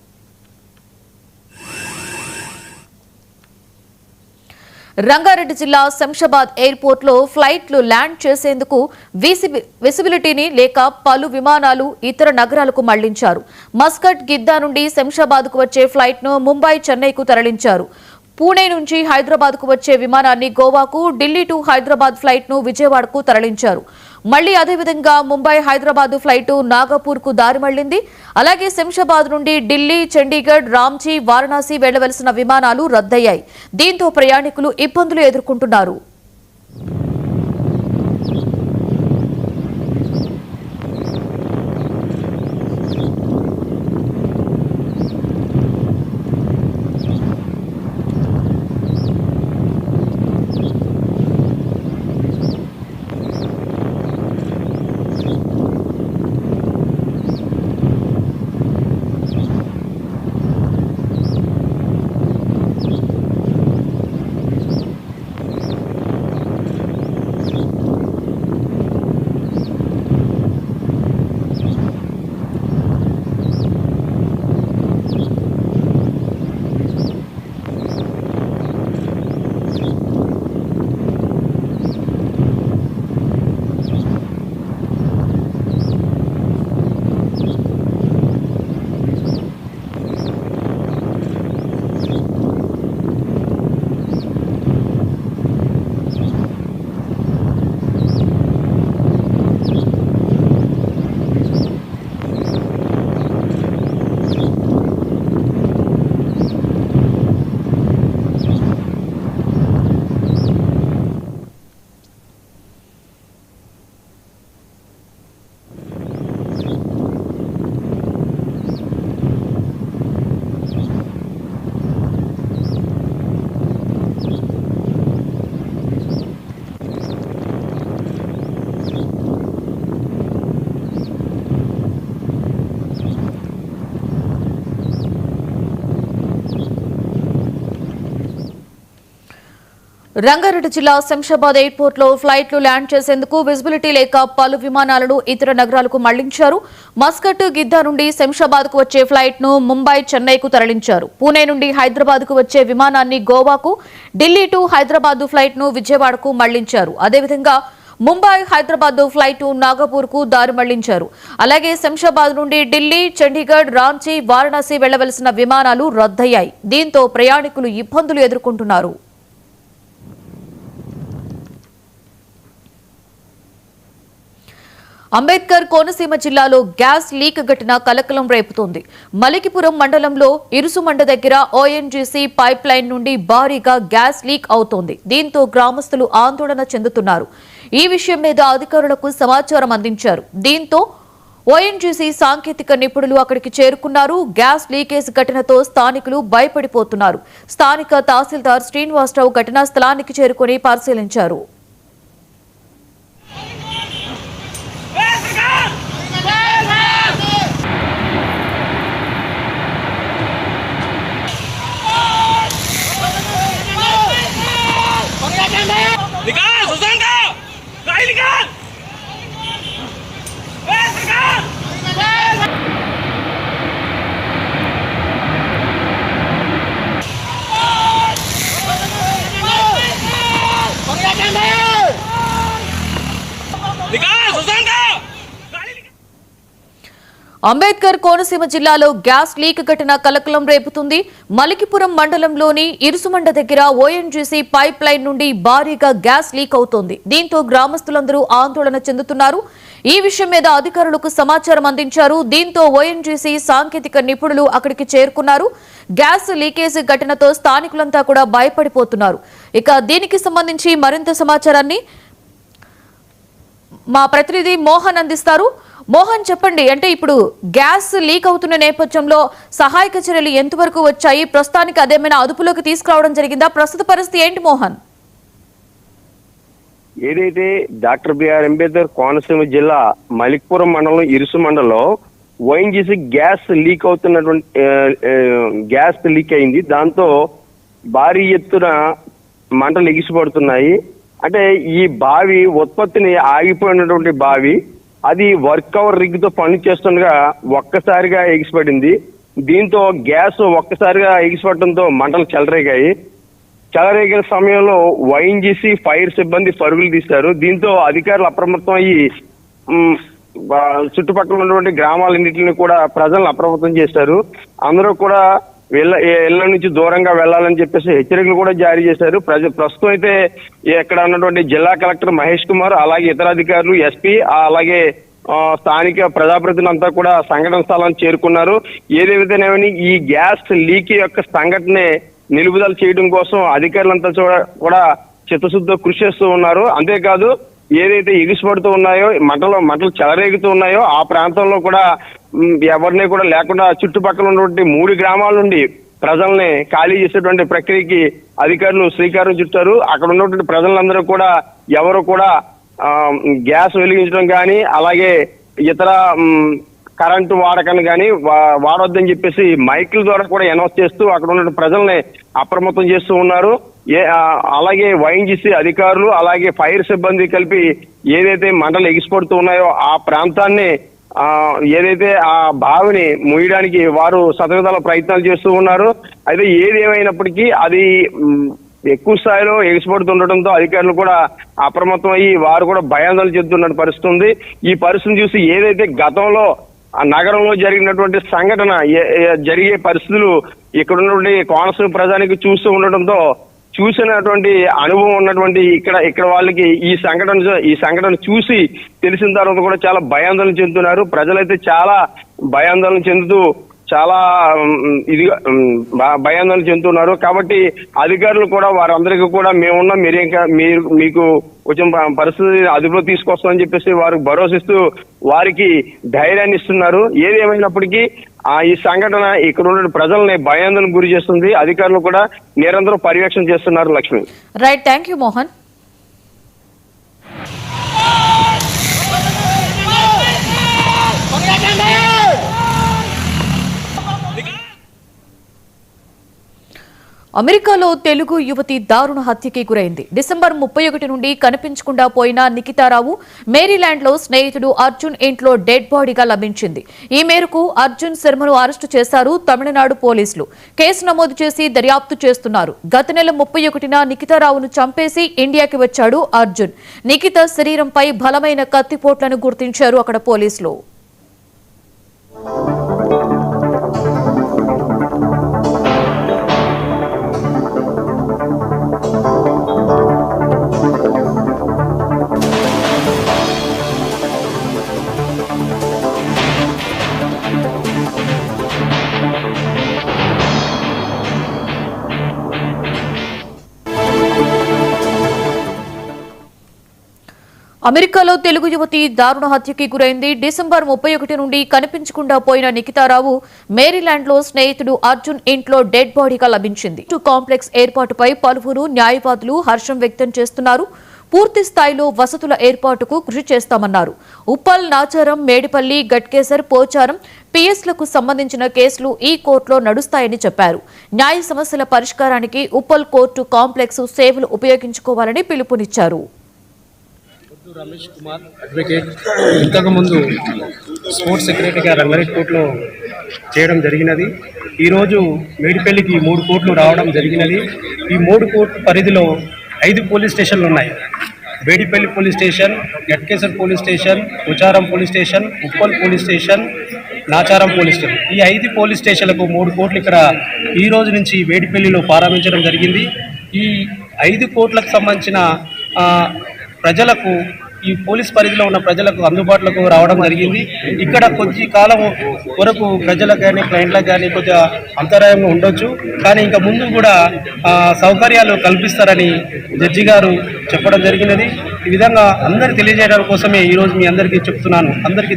రంగారెడ్డి జిల్లా శంషాబాద్ ఎయిర్పోర్ట్ లో ఫ్లైట్లు ల్యాండ్ చేసేందుకు విజిబిలిటీని లేక పలు విమానాలు ఇతర నగరాలకు మళ్లించారు. మస్కట్ గిద్దా నుండి శంషాబాద్ కు వచ్చే ఫ్లైట్ ను ముంబై చెన్నైకు తరలించారు. పూణే నుంచి హైదరాబాద్ కు వచ్చే విమానాన్ని గోవాకు, ఢిల్లీ టు హైదరాబాద్ ఫ్లైట్ ను విజయవాడకు తరలించారు. మళ్లీ అదేవిధంగా ముంబై హైదరాబాద్ ఫ్లైట్ నాగపూర్ కు దారి మళ్లింది. అలాగే శంషాబాద్ నుండి ఢిల్లీ, చండీగఢ్, రాంచీ, వారణాసి వెళ్లవలసిన విమానాలు రద్దయ్యాయి. దీంతో ప్రయాణికులు ఇబ్బందులు ఎదుర్కొంటున్నారు. రంగారెడ్డి జిల్లా శంషాబాద్ ఎయిర్పోర్ట్ లో ఫ్లైట్లు ల్యాండ్ చేసేందుకు విజిబిలిటీ లేక పలు విమానాలను ఇతర నగరాలకు మళ్లించారు. మస్కట్, గిద్దా నుండి శంషాబాద్ కు వచ్చే ఫ్లైట్ ను ముంబై, చెన్నైకు తరలించారు. పూణే నుండి హైదరాబాద్ కు వచ్చే విమానాన్ని గోవాకు, ఢిల్లీ టు హైదరాబాద్ ఫ్లైట్ ను విజయవాడకు మళ్లించారు. అదేవిధంగా ముంబై, హైదరాబాద్ ఫ్లైట్ నాగపూర్ కు దారి మళ్లించారు. అలాగే శంషాబాద్ నుండి ఢిల్లీ, చండీగఢ్, రాంచీ, వారణాసి వెళ్లవలసిన విమానాలు రద్దయ్యాయి. దీంతో ప్రయాణికులు ఇబ్బందులు ఎదుర్కొంటున్నారు. అంబేద్కర్ కోనసీమ జిల్లాలో గ్యాస్ లీక్ ఘటన కలకలం రేపుతోంది. మలికిపురం మండలంలో ఇరుసుమండ దగ్గర ఓఎన్జీసీ పైప్ లైన్ నుండి భారీగా గ్యాస్ లీక్ అవుతోంది. దీంతో గ్రామస్తులు ఆందోళన చెందుతున్నారు. ఈ విషయం మీద అధికారులకు సమాచారం అందించారు. దీంతో ఓఎన్జీసీ సాంకేతిక నిపుణులు అక్కడికి చేరుకున్నారు. గ్యాస్ లీకేజ్ ఘటనతో స్థానికులు భయపడిపోతున్నారు. స్థానిక తహసీల్దార్ శ్రీనివాసరావు ఘటనా స్థలానికి చేరుకుని పరిశీలించారు. అంబేద్కర్ కోనసీమ జిల్లాలో గ్యాస్ లీక్ ఘటన కలకలం రేపుతుంది. మలికిపురం మండలంలోని ఇరుసుమండ దగ్గర ఓఎన్జీసీ పైప్ లైన్ నుండి భారీగా గ్యాస్ లీక్ అవుతోంది. దీంతో గ్రామస్తులందరూ ఆందోళన చెందుతున్నారు. ఈ విషయం మీద అధికారులకు సమాచారం అందించారు. దీంతో ఓఎన్జీసీ సాంకేతిక నిపుణులు అక్కడికి చేరుకున్నారు. గ్యాస్ లీకేజ్ ఘటనతో స్థానికులంతా కూడా భయపడిపోతున్నారు. ఇక దీనికి సంబంధించి మరింత సమాచారాన్ని మా ప్రతినిధి మోహన్ అందిస్తారు. మోహన్ చెప్పండి, అంటే ఇప్పుడు గ్యాస్ లీక్ అవుతున్న నేపథ్యంలో సహాయక చర్యలు ఎంతవరకు వచ్చాయి? ప్రస్తుతానికి అదేమైనా అదుపులోకి తీసుకురావడం జరిగిందా? ప్రస్తుత పరిస్థితి ఏంటి మోహన్? ఏదైతే డాక్టర్ బిఆర్ అంబేద్కర్ కోనసీమ జిల్లా మలిక్పురం మండలం ఇరుసు మండలంలో ఓఎన్జీసీ గ్యాస్ లీక్ అవుతున్నటువంటి గ్యాస్ లీక్ అయింది. దాంతో భారీ ఎత్తున మంటలు ఎగిసిపడుతున్నాయి. అంటే ఈ బావి ఉత్పత్తిని ఆగిపోయినటువంటి బావి అది వర్క్ అవర్ రిగ్ తో పని చేస్తుండగా ఒక్కసారిగా ఎగిసిపడింది. దీంతో గ్యాస్ ఒక్కసారిగా ఎగిసిపడటంతో మంటలు చెలరేగాయి. చెలరేగిన సమయంలో ఓఎన్జీసీ ఫైర్ సిబ్బంది పరుగులు తీశారు. దీంతో అధికారులు అప్రమత్తం అయ్యి చుట్టుపక్కల ఉన్నటువంటి గ్రామాలన్నింటినీ కూడా ప్రజలను అప్రమత్తం చేశారు. అందరూ కూడా ఇళ్ల నుంచి దూరంగా వెళ్లాలని చెప్పేసి హెచ్చరికలు కూడా జారీ చేశారు. ప్రస్తుతం అయితే ఇక్కడ ఉన్నటువంటి జిల్లా కలెక్టర్ మహేష్ కుమార్, అలాగే ఇతర అధికారులు, ఎస్పీ, అలాగే స్థానిక ప్రజాప్రతినిధులంతా కూడా సంఘటన స్థలాన్ని చేరుకున్నారు. ఏదేవిధేనేమని ఈ గ్యాస్ లీక్ యొక్క సంఘటనే నిలుపుదల చేయడం కోసం అధికారులంతా కూడా చిత్తశుద్ధితో కృషి చేస్తూ ఉన్నారు. అంతేకాదు ఏదైతే ఎగిసిపడుతూ ఉన్నాయో మంటలు చెలరేగుతూ ఉన్నాయో ఆ ప్రాంతంలో కూడా ఎవరిని కూడా లేకుండా చుట్టుపక్కల ఉన్నటువంటి 3 గ్రామాల నుండి ప్రజల్ని ఖాళీ చేసేటువంటి ప్రక్రియకి అధికారులు శ్రీకారం చుట్టారు. అక్కడ ఉన్నటువంటి ప్రజలందరూ కూడా ఎవరు కూడా గ్యాస్ వెలిగించడం కానీ అలాగే ఇతర కరెంటు వాడకాన్ని కానీ వాడొద్దని చెప్పేసి మైకుల ద్వారా కూడా అనౌన్స్ చేస్తూ అక్కడ ఉన్న ప్రజల్ని అప్రమత్తం చేస్తూ ఉన్నారు. అలాగే ఓఎన్జీసీ అధికారులు అలాగే ఫైర్ సిబ్బంది కలిపి ఏదైతే మంటలు ఎగిసిపడుతూ ఉన్నాయో ఆ ప్రాంతాన్ని ఏదైతే ఆ బావిని మూయడానికి వారు శతవిధాల ప్రయత్నాలు చేస్తూ ఉన్నారు. అయితే ఏది ఏమైనప్పటికీ అది ఎక్కువ స్థాయిలో ఎగిసిపడుతుండటంతో అధికారులు కూడా అప్రమత్తం అయ్యి వారు కూడా భయాందోళన చెందుతున్న పరిస్థితి ఉంది. ఈ పరిస్థితిని చూసి ఏదైతే గతంలో ఆ నగరంలో జరిగినటువంటి సంఘటన జరిగే పరిస్థితులు ఇక్కడ ఉన్నటువంటి కోనసీమ ప్రజానికి చూస్తూ ఉండటంతో చూసినటువంటి అనుభవం ఉన్నటువంటి ఇక్కడ వాళ్ళకి ఈ సంఘటన చూసి తెలిసిన తర్వాత కూడా చాలా భయాందోళన చెందుతున్నారు. ప్రజలైతే చాలా భయాందోళన చెందుతూ చాలా ఇదిగా భయాందోళన చెందుతున్నారు. కాబట్టి అధికారులు కూడా వారందరికీ కూడా మేమున్నాం, మీకు కొంచెం పరిస్థితి అదుపులో తీసుకొస్తామని చెప్పేసి వారికి భరోసిస్తూ వారికి ధైర్యాన్ని ఇస్తున్నారు. ఏది ఏమైనప్పటికీ ఈ సంఘటన ఇక్కడ ఉన్న ప్రజల్ని భయాందోళనకు గురి చేస్తుంది. అధికారులు కూడా నిరంతరం పర్యవేక్షణ చేస్తున్నారు. Lakshmi, right, thank you Mohan. అమెరికాలో తెలుగు యువతి దారుణ హత్యకి గురైంది. డిసెంబర్ 31 నుండి కనిపించకుండా పోయిన నిఖితారావు మేరీలాండ్లో స్నేహితుడు అర్జున్ ఇంట్లో డెడ్ బాడీగా లభించింది. ఈ మేరకు అర్జున్ శర్మను అరెస్టు చేశారు తమిళనాడు పోలీసులు. కేసు నమోదు చేసి దర్యాప్తు చేస్తున్నారు. గత నెల 31న నిఖితారావును చంపేసి ఇండియాకి వచ్చాడు అర్జున్. నిఖిత శరీరంపై బలమైన కత్తిపోట్లను గుర్తించారు అక్కడ పోలీసులు. అమెరికాలో తెలుగు యువతి దారుణ హత్యకి గురైంది. డిసెంబర్ 31 నుండి కనిపించకుండా పోయిన నిఖితారావు మేరీలాండ్లో స్నేహితుడు అర్జున్ ఇంట్లో డెడ్ బాడీగా లభించింది. కాంప్లెక్స్ ఏర్పాటుపై పలువురు న్యాయవాదులు హర్షం వ్యక్తం చేస్తున్నారు. పూర్తి స్థాయిలో వసతుల ఏర్పాటుకు కృషి చేస్తామన్నారు. ఉప్పల్, నాచారం, మేడిపల్లి, గట్కేసర్, పోచారం పిఎస్లకు సంబంధించిన కేసులు ఈ కోర్టులో నడుస్తాయని చెప్పారు. న్యాయ సమస్యల పరిష్కారానికి ఉప్పల్ కోర్టు కాంప్లెక్స్ సేవలు ఉపయోగించుకోవాలని పిలుపునిచ్చారు. రమేష్ కుమార్ అడ్వకేట్ ఇంతకుముందు స్పోర్ట్స్ సెక్రటరీగా రంగారెడ్డి కోర్టులో చేయడం జరిగినది. ఈరోజు మేడిపల్లికి 3 కోర్టులు రావడం జరిగినది. ఈ 3 కోర్టు పరిధిలో 5 పోలీస్ స్టేషన్లు ఉన్నాయి. Medipally police station, Ghatkesar police station, Ucharam police station, Uppal police station, Nacharam police station. ఈ 5 పోలీస్ స్టేషన్లకు 3 కోర్టులు ఇక్కడ ఈ రోజు నుంచి మేడిపల్లిలో ప్రారంభించడం జరిగింది. ఈ 5 కోర్టులకు సంబంధించిన ప్రజలకు, ఈ పోలీస్ పరిధిలో ఉన్న ప్రజలకు అందుబాటులోకి రావడం జరిగింది. ఇక్కడ కొద్ది కాలం వరకు ప్రజలకు కానీ క్లయింట్లకు కానీ కొద్దిగా అంతరాయంగా ఉండొచ్చు, కానీ ఇంకా ముందు కూడా సౌకర్యాలు కల్పిస్తారని జడ్జి గారు చెప్పడం జరిగినది. ఈ విధంగా అందరికి తెలియజేయడం కోసమే ఈరోజు మీ అందరికీ చెప్తున్నాను. అందరికీ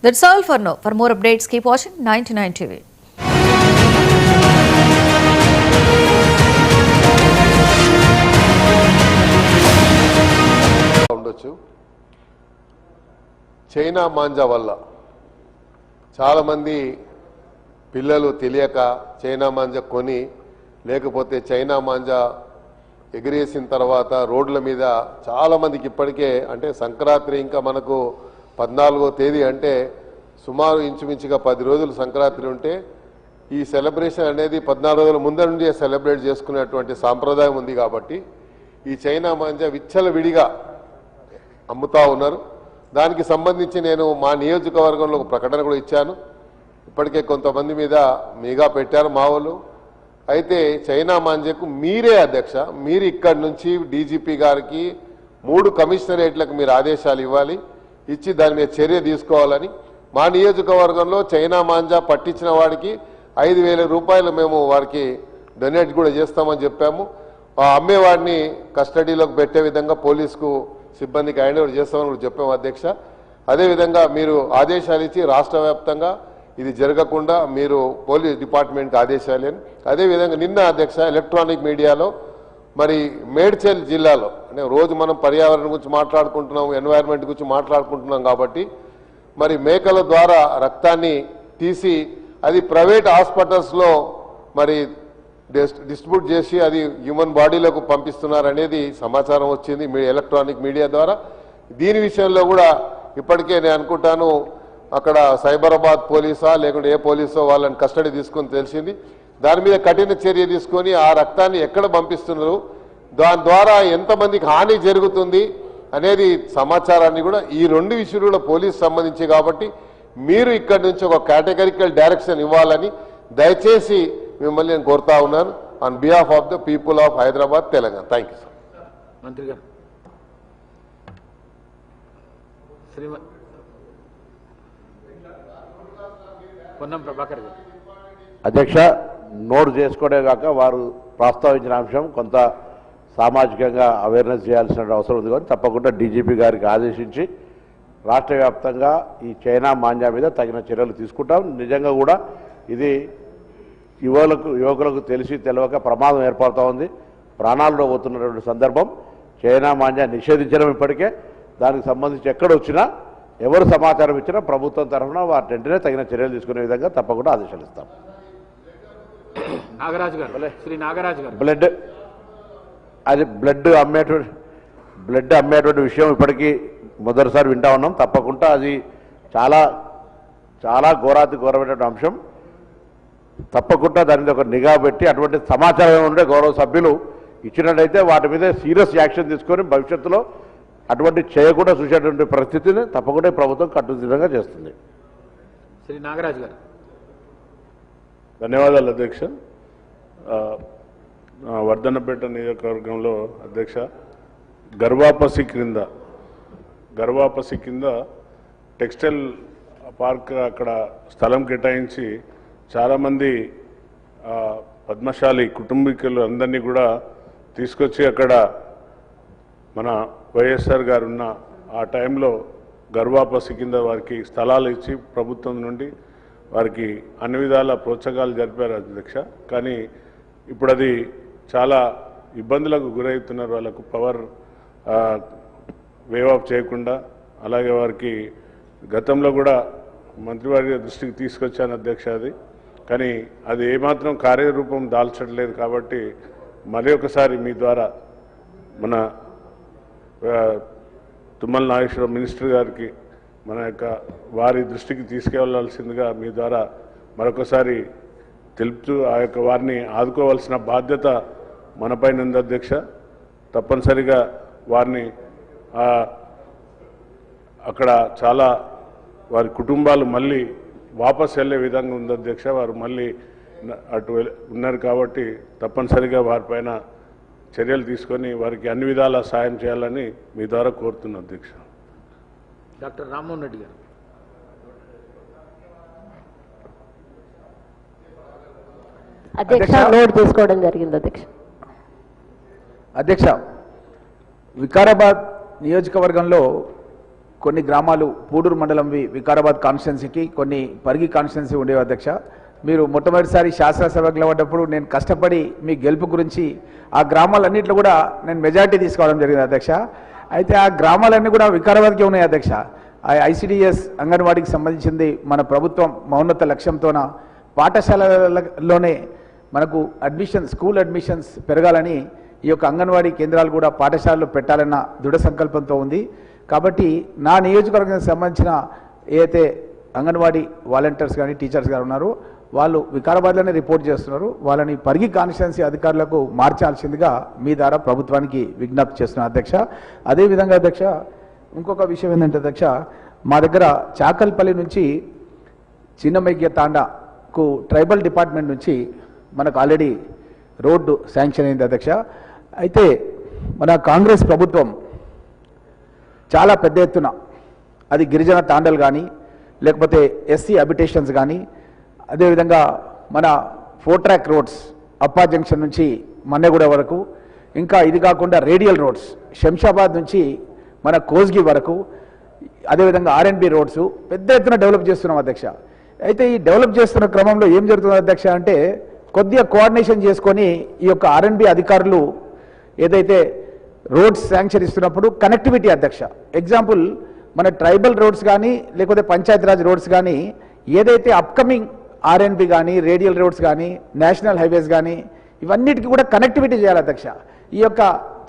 That's all for now. For more updates, keep watching 99 TV. ఉండొచ్చు. చైనా మాంజా వల్ల చాలామంది పిల్లలు తెలియక చైనా మాంజా కొని లేకపోతే చైనా మాంజా ఎగిరేసిన తర్వాత రోడ్ల మీద చాలామందికి ఇప్పటికే అంటే సంక్రాంతి ఇంకా మనకు 14వ తేదీ అంటే సుమారు ఇంచుమించుగా 10 రోజులు సంక్రాంతి ఉంటే ఈ సెలబ్రేషన్ అనేది 14 రోజుల ముందర నుండి సెలబ్రేట్ చేసుకునేటువంటి సాంప్రదాయం ఉంది కాబట్టి ఈ చైనా మాంజా విచ్చలవిడిగా అమ్ముతా ఉన్నారు. దానికి సంబంధించి నేను మా నియోజకవర్గంలో ఒక ప్రకటన కూడా ఇచ్చాను. ఇప్పటికే కొంతమంది మీద నిఘా పెట్టారు మా వాళ్ళు. అయితే చైనా మాంజాకు మీరే అధ్యక్ష, మీరు ఇక్కడి నుంచి డీజీపీ గారికి 3 కమిషనరేట్లకు మీరు ఆదేశాలు ఇవ్వాలి, ఇచ్చి దాని మీద చర్య తీసుకోవాలని. మా నియోజకవర్గంలో చైనా మాంజా పట్టించిన వాడికి 5,000 రూపాయలు మేము వారికి డొనేట్ కూడా చేస్తామని చెప్పాము. అమ్మేవాడిని కస్టడీలోకి పెట్టే విధంగా పోలీసుకు సిబ్బందికి హ్యాండ్ ఓవర్ చేస్తామని కూడా చెప్పాము అధ్యక్ష. అదేవిధంగా మీరు ఆదేశాలు ఇచ్చి రాష్ట్ర వ్యాప్తంగా ఇది జరగకుండా మీరు పోలీస్ డిపార్ట్మెంట్కి ఆదేశాలు అని. అదేవిధంగా నిన్న అధ్యక్ష ఎలక్ట్రానిక్ మీడియాలో మరి మేడ్చల్ జిల్లాలో అంటే రోజు మనం పర్యావరణం గురించి మాట్లాడుకుంటున్నాం, ఎన్వైరన్మెంట్ గురించి మాట్లాడుకుంటున్నాం కాబట్టి మరి మేకల ద్వారా రక్తాన్ని తీసి అది ప్రైవేట్ హాస్పిటల్స్లో మరి డిస్ట్రిబ్యూట్ చేసి అది హ్యూమన్ బాడీలకు పంపిస్తున్నారు అనేది సమాచారం వచ్చింది ఎలక్ట్రానిక్ మీడియా ద్వారా. దీని విషయంలో కూడా ఇప్పటికే నేను అనుకుంటాను అక్కడ సైబరాబాద్ పోలీసా లేకుంటే ఏ పోలీసో వాళ్ళని కస్టడీ తీసుకుని తెలిసింది. దాని మీద కఠిన చర్య తీసుకొని ఆ రక్తాన్ని ఎక్కడ పంపిస్తున్నారు, దాని ద్వారా ఎంతమందికి హాని జరుగుతుంది అనేది సమాచారాన్ని కూడా ఈ 2 విషయాలు కూడా పోలీసు సంబంధించి కాబట్టి మీరు ఇక్కడి నుంచి ఒక కేటగిరికల్ డైరెక్షన్ ఇవ్వాలని దయచేసి మిమ్మల్ని నేను కోరుతా ఉన్నాను on behalf of the people of Hyderabad Telangana. Thank you sir. మంత్రి గారు పొన్నం ప్రభాకర్ గారు. అధ్యక్ష, నోట్ చేసుకోవడే కాక వారు ప్రస్తావించిన అంశం కొంత సామాజికంగా అవేర్నెస్ చేయాల్సిన అవసరం ఉంది కానీ తప్పకుండా డీజీపీ గారికి ఆదేశించి రాష్ట్ర వ్యాప్తంగా ఈ చైనా మాంజా మీద తగిన చర్యలు తీసుకుంటాం. నిజంగా కూడా ఇది యువకులకు తెలిసి తెలియక ప్రమాదం ఏర్పడుతూ ఉంది, ప్రాణాలలో పోతున్నటువంటి సందర్భం. చైనా మాంజా నిషేధించడం ఇప్పటికే, దానికి సంబంధించి ఎక్కడ వచ్చినా ఎవరు సమాచారం ఇచ్చినా ప్రభుత్వం తరఫున వాటి వెంటనే తగిన చర్యలు తీసుకునే విధంగా తప్పకుండా ఆదేశాలు ఇస్తాం. నాగరాజు గారు, శ్రీ నాగరాజు గారు, బ్లడ్ అమ్మేటువంటి విషయం ఇప్పటికీ మొదటిసారి వింటా ఉన్నాం. తప్పకుండా అది చాలా చాలా ఘోరమైనటువంటి అంశం. తప్పకుండా దాని మీద ఒక నిఘా పెట్టి అటువంటి సమాచారం ఉండే గౌరవ సభ్యులు ఇచ్చినట్టయితే వాటి మీద సీరియస్ యాక్షన్ తీసుకొని భవిష్యత్తులో అటువంటి చేయకుండా చూసేటువంటి పరిస్థితిని తప్పకుండా ప్రభుత్వం కట్టుదిట్టంగా చేస్తుంది. శ్రీ నాగరాజు గారు. ధన్యవాదాలు అధ్యక్ష. వర్ధన్నపేట నియోజకవర్గంలో అధ్యక్ష గర్వాపసి కింద టెక్స్టైల్ పార్క్ అక్కడ స్థలం కేటాయించి చాలామంది పద్మశాలి కుటుంబీకులు అందరినీ కూడా తీసుకొచ్చి అక్కడ మన వైఎస్ఆర్ గారు ఉన్న ఆ టైంలో గర్వాపసి కింద వారికి స్థలాలు ఇచ్చి ప్రభుత్వం నుండి వారికి అన్ని విధాల ప్రోత్సాహాలు జరిపారు అధ్యక్ష. కానీ ఇప్పుడు అది చాలా ఇబ్బందులకు గురవుతున్నారు. వాళ్ళకు పవర్ వేవ్ ఆఫ్ చేయకుండా. అలాగే వారికి గతంలో కూడా మంత్రివారి దృష్టికి తీసుకొచ్చాను అధ్యక్ష అది, కానీ అది ఏమాత్రం కార్యరూపం దాల్చట్లేదు. కాబట్టి మరి ఒకసారి మీ ద్వారా మన తుమ్మల నాగేశ్వరరావు మినిస్టర్ గారికి మన యొక్క వారి దృష్టికి తీసుకెళ్లాల్సిందిగా మీ ద్వారా మరొకసారి తెలుపుతూ ఆ యొక్క వారిని ఆదుకోవాల్సిన బాధ్యత మనపైన ఉంది అధ్యక్ష. తప్పనిసరిగా వారిని అక్కడ చాలా వారి కుటుంబాలు మళ్ళీ వాపస్ వెళ్ళే విధంగా ఉంది అధ్యక్ష. వారు మళ్ళీ అటు ఉన్నారు కాబట్టి తప్పనిసరిగా వారిపైన చర్యలు తీసుకొని వారికి అన్ని విధాల సాయం చేయాలని మీ ద్వారా కోరుతున్నా అధ్యక్ష. డాక్టర్ రామ్మోహన్ రెడ్డి గారు. అధ్యక్ష నోట్ తీసుకోవడం జరిగింది అధ్యక్ష. అధ్యక్ష, వికారాబాద్ నియోజకవర్గంలో కొన్ని గ్రామాలు పూడూరు మండలం వికారాబాద్ కాన్స్టిట్యున్సీకి, కొన్ని పరిగి కాన్స్టిట్యున్సీ ఉండేవి అధ్యక్ష. మీరు మొట్టమొదటిసారి శాసనసభకు పడ్డప్పుడు నేను కష్టపడి మీ గెలుపు గురించి ఆ గ్రామాలన్నింటిలో కూడా నేను మెజార్టీ తీసుకోవడం జరిగింది అధ్యక్ష. అయితే ఆ గ్రామాలన్నీ కూడా వికారాబాద్కే ఉన్నాయి అధ్యక్ష. ఆ ఐసిడిఎస్ అంగన్వాడీకి సంబంధించింది మన ప్రభుత్వం మౌన్నత లక్ష్యంతోన పాఠశాలలోనే మనకు స్కూల్ అడ్మిషన్స్ పెరగాలని ఈ యొక్క అంగన్వాడీ కేంద్రాలు కూడా పాఠశాలలో పెట్టాలన్న దృఢ సంకల్పంతో ఉంది. కాబట్టి నా నియోజకవర్గానికి సంబంధించిన ఏదైతే అంగన్వాడీ వాలంటీర్స్ కానీ టీచర్స్ గారు ఉన్నారో వాళ్ళు వికారాబాద్లోనే రిపోర్ట్ చేస్తున్నారు. వాళ్ళని పరిగి కాన్స్టిట్యున్సీ అధికారులకు మార్చాల్సిందిగా మీ ద్వారా ప్రభుత్వానికి విజ్ఞప్తి చేస్తున్నారు అధ్యక్ష. అదేవిధంగా అధ్యక్ష, ఇంకొక విషయం ఏంటంటే అధ్యక్ష, మా దగ్గర చాకల్పల్లి నుంచి చిన్నమెగ్య తాండాకు ట్రైబల్ డిపార్ట్మెంట్ నుంచి మనకు ఆల్రెడీ రోడ్డు శాంక్షన్ అయింది అధ్యక్ష. అయితే మన కాంగ్రెస్ ప్రభుత్వం చాలా పెద్ద ఎత్తున అది గిరిజన తాండలు కానీ లేకపోతే ఎస్సీ అబిటేషన్స్ కానీ, అదేవిధంగా మన 4 ట్రాక్ రోడ్స్ అప్పా జంక్షన్ నుంచి మన్నెగూడ వరకు, ఇంకా ఇది కాకుండా రేడియల్ రోడ్స్ శంషాబాద్ నుంచి మన కోస్గి వరకు, అదేవిధంగా ఆర్ఎండ్బి రోడ్స్ పెద్ద ఎత్తున డెవలప్ చేస్తున్నాం అధ్యక్ష. అయితే ఈ డెవలప్ చేస్తున్న క్రమంలో ఏం జరుగుతుంది అధ్యక్ష అంటే, కొద్దిగా కోఆర్డినేషన్ చేసుకొని ఈ యొక్క ఆర్ఎండ్బి అధికారులు ఏదైతే రోడ్స్ శాంక్షన్ ఇస్తున్నప్పుడు కనెక్టివిటీ అధ్యక్ష, ఎగ్జాంపుల్ మన ట్రైబల్ రోడ్స్ కానీ లేకపోతే పంచాయతీరాజ్ రోడ్స్ కానీ ఏదైతే అప్కమింగ్ ఆర్ఎన్బి కానీ రేడియల్ రోడ్స్ కానీ నేషనల్ హైవేస్ కానీ ఇవన్నిటికీ కూడా కనెక్టివిటీ చేయాలి అధ్యక్ష. ఈ యొక్క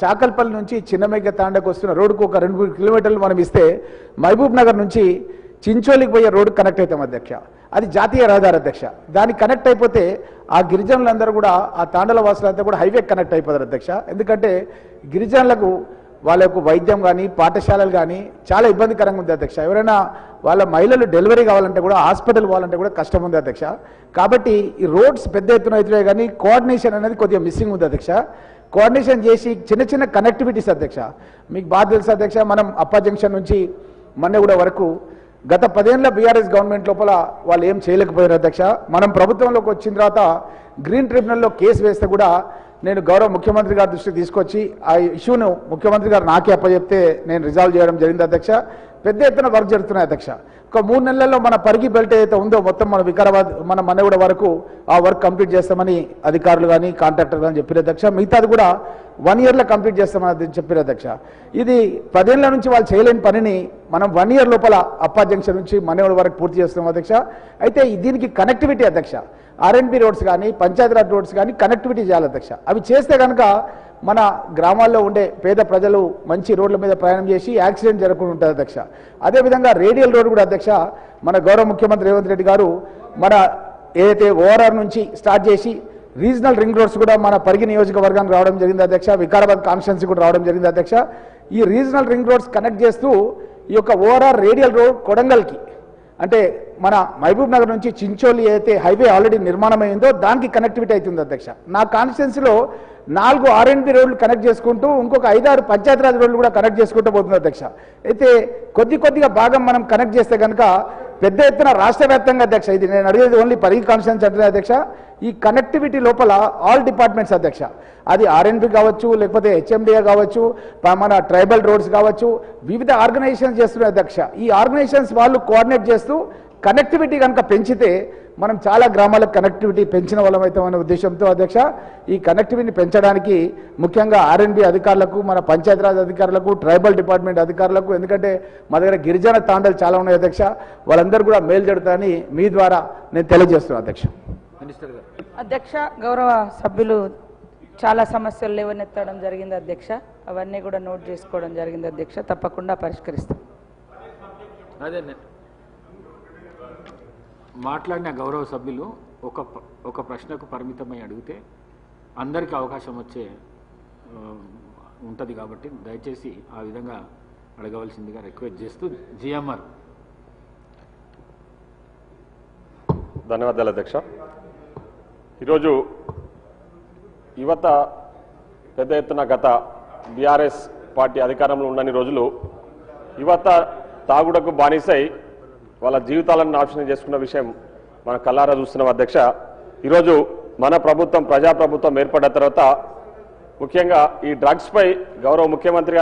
చాకల్పల్లి నుంచి చిన్నమెగ్గ తాండకు వస్తున్న రోడ్డుకు ఒక 2-3 కిలోమీటర్లు మనం ఇస్తే మహబూబ్ నగర్ నుంచి చించోలికి పోయే రోడ్డు కనెక్ట్ అవుతాం అధ్యక్ష. అది జాతీయ రహదారి అధ్యక్ష. దానికి కనెక్ట్ అయిపోతే ఆ గిరిజనులందరూ కూడా, ఆ తాండల వాసులంతా కూడా హైవే కనెక్ట్ అయిపోతారు అధ్యక్ష. ఎందుకంటే గిరిజనులకు వాళ్ళ యొక్క వైద్యం కానీ పాఠశాలలు కానీ చాలా ఇబ్బందికరంగా ఉంది అధ్యక్ష. ఎవరైనా వాళ్ళ మహిళలు డెలివరీ కావాలంటే కూడా, హాస్పిటల్ పోవాలంటే కూడా కష్టం ఉంది అధ్యక్ష. కాబట్టి ఈ రోడ్స్ పెద్ద ఎత్తున అవుతున్నాయి కానీ కోఆర్డినేషన్ అనేది కొద్దిగా మిస్సింగ్ ఉంది అధ్యక్ష. కోఆర్డినేషన్ చేసి చిన్న చిన్న కనెక్టివిటీస్ అధ్యక్ష. మీకు బాగా తెలుసు అధ్యక్ష, మనం అప్పా జంక్షన్ నుంచి మన్నెగూడ వరకు గత 10 ఏళ్ల బీఆర్ఎస్ గవర్నమెంట్ లోపల వాళ్ళు ఏం చేయలేకపోయారు అధ్యక్ష. మనం ప్రభుత్వంలోకి వచ్చిన తర్వాత గ్రీన్ ట్రిబ్యునల్లో కేసు వేస్తే కూడా నేను గౌరవ ముఖ్యమంత్రి గారి దృష్టికి తీసుకొచ్చి ఆ ఇష్యూను ముఖ్యమంత్రి గారు నాకే అప్పచెప్తే నేను రిజాల్వ్ చేయడం జరిగింది అధ్యక్ష. పెద్ద ఎత్తున వర్క్ జరుగుతున్నాయి అధ్యక్ష. ఒక 3 నెలల్లో మన పరిగి బెల్ట్ ఏదైతే ఉందో మొత్తం మన వికారాబాద్ మన మన్నెగూడ వరకు ఆ వర్క్ కంప్లీట్ చేస్తామని అధికారులు కానీ కాంట్రాక్టర్ కానీ చెప్పారు అధ్యక్ష. మిగతాది కూడా 1 ఇయర్లో కంప్లీట్ చేస్తామని చెప్పారు అధ్యక్ష. ఇది 10 ఏళ్ల నుంచి వాళ్ళు చేయలేని పనిని మనం 1 ఇయర్ లోపల అప్పా జంక్షన్ నుంచి మన్నెగూడ వరకు పూర్తి చేస్తున్నాం అధ్యక్ష. అయితే దీనికి కనెక్టివిటీ అధ్యక్ష, ఆర్ఎన్బి రోడ్స్ కానీ పంచాయతీరాజ్ రోడ్స్ కానీ కనెక్టివిటీ చేయాలి అధ్యక్ష. అవి చేస్తే కనుక మన గ్రామాల్లో ఉండే పేద ప్రజలు మంచి రోడ్ల మీద ప్రయాణం చేసి యాక్సిడెంట్ జరగకుండా ఉంటుంది అధ్యక్ష. అదేవిధంగా రేడియల్ రోడ్ కూడా అధ్యక్ష, మన గౌరవ ముఖ్యమంత్రి రేవంత్ రెడ్డి గారు మన ఏదైతే ఓఆర్ఆర్ నుంచి స్టార్ట్ చేసి రీజనల్ రింగ్ రోడ్స్ కూడా మన పరిగి నియోజకవర్గానికి రావడం జరిగింది అధ్యక్ష. వికారాబాద్ కాన్స్టిట్యున్సీ కూడా రావడం జరిగింది అధ్యక్ష. ఈ రీజనల్ రింగ్ రోడ్స్ కనెక్ట్ చేస్తూ ఈ యొక్క ఓఆర్ఆర్ రేడియల్ రోడ్ కొడంగల్కి, అంటే మన మహబూబ్ నగర్ నుంచి చించోలి ఏదైతే హైవే ఆల్రెడీ నిర్మాణం అయిందో దానికి కనెక్టివిటీ అవుతుంది అధ్యక్ష. నా కాన్స్టిట్యున్సీలో 4 ఆర్ఎన్బి రోడ్లు కనెక్ట్ చేసుకుంటూ ఇంకొక 5-6 పంచాయతీరాజ్ రోడ్లు కూడా కనెక్ట్ చేసుకుంటూ పోతుంది అధ్యక్ష. అయితే కొద్దిగా భాగం మనం కనెక్ట్ చేస్తే కనుక పెద్ద ఎత్తున రాష్ట్ర వ్యాప్తంగా అధ్యక్ష, ఇది నేను అడిగేది ఓన్లీ పరిగి కాన్స్టిట్యున్సీ అంటే అధ్యక్ష, ఈ కనెక్టివిటీ లోపల ఆల్ డిపార్ట్మెంట్స్ అధ్యక్ష, అది ఆర్ఎన్బి కావచ్చు లేకపోతే హెచ్ఎండిఏ కావచ్చు మన ట్రైబల్ రోడ్స్ కావచ్చు వివిధ ఆర్గనైజేషన్స్ చేస్తున్నాయి అధ్యక్ష. ఈ ఆర్గనైజేషన్స్ వాళ్ళు కోఆర్డినేట్ చేస్తూ కనెక్టివిటీ కనుక పెంచితే మనం చాలా గ్రామాలకు కనెక్టివిటీ పెంచిన వాళ్ళం అవుతామనే ఉద్దేశంతో అధ్యక్ష ఈ కనెక్టివిటీని పెంచడానికి ముఖ్యంగా ఆర్ఎన్బి అధికారులకు, మన పంచాయతీరాజ్ అధికారులకు, ట్రైబల్ డిపార్ట్మెంట్ అధికారులకు, ఎందుకంటే మా దగ్గర గిరిజన తాండలు చాలా ఉన్నాయి అధ్యక్ష, వాళ్ళందరూ కూడా మేలు జరుగుతారని మీ ద్వారా నేను తెలియజేస్తున్నాను అధ్యక్ష. అధ్యక్ష, గౌరవ సభ్యులు చాలా సమస్యలు లేవనెత్తడం జరిగింది అధ్యక్ష. అవన్నీ కూడా నోట్ చేసుకోవడం జరిగింది అధ్యక్ష. తప్పకుండా పరిష్కరిస్తాం. అదే మాట్లాడిన గౌరవ సభ్యులు ఒక ప్రశ్నకు పరిమితమై అడిగితే అందరికీ అవకాశం వచ్చే ఉంటుంది కాబట్టి దయచేసి ఆ విధంగా అడగవలసిందిగా రిక్వెస్ట్ చేస్తూ జిఎంఆర్. ధన్యవాదాలు అధ్యక్ష. ఈరోజు యువత పెద్ద ఎత్తున గత బీఆర్ఎస్ పార్టీ అధికారంలో ఉండని రోజులు యువత తాగుడకు బానిసై వాళ్ళ జీవితాలను నాశనం చేసుకున్న విషయం మనం కళ్ళారా చూస్తున్నాం అధ్యక్ష. ఈరోజు మన ప్రభుత్వం ప్రజాప్రభుత్వం ఏర్పడిన తర్వాత ముఖ్యంగా ఈ డ్రగ్స్పై గౌరవ ముఖ్యమంత్రి గారు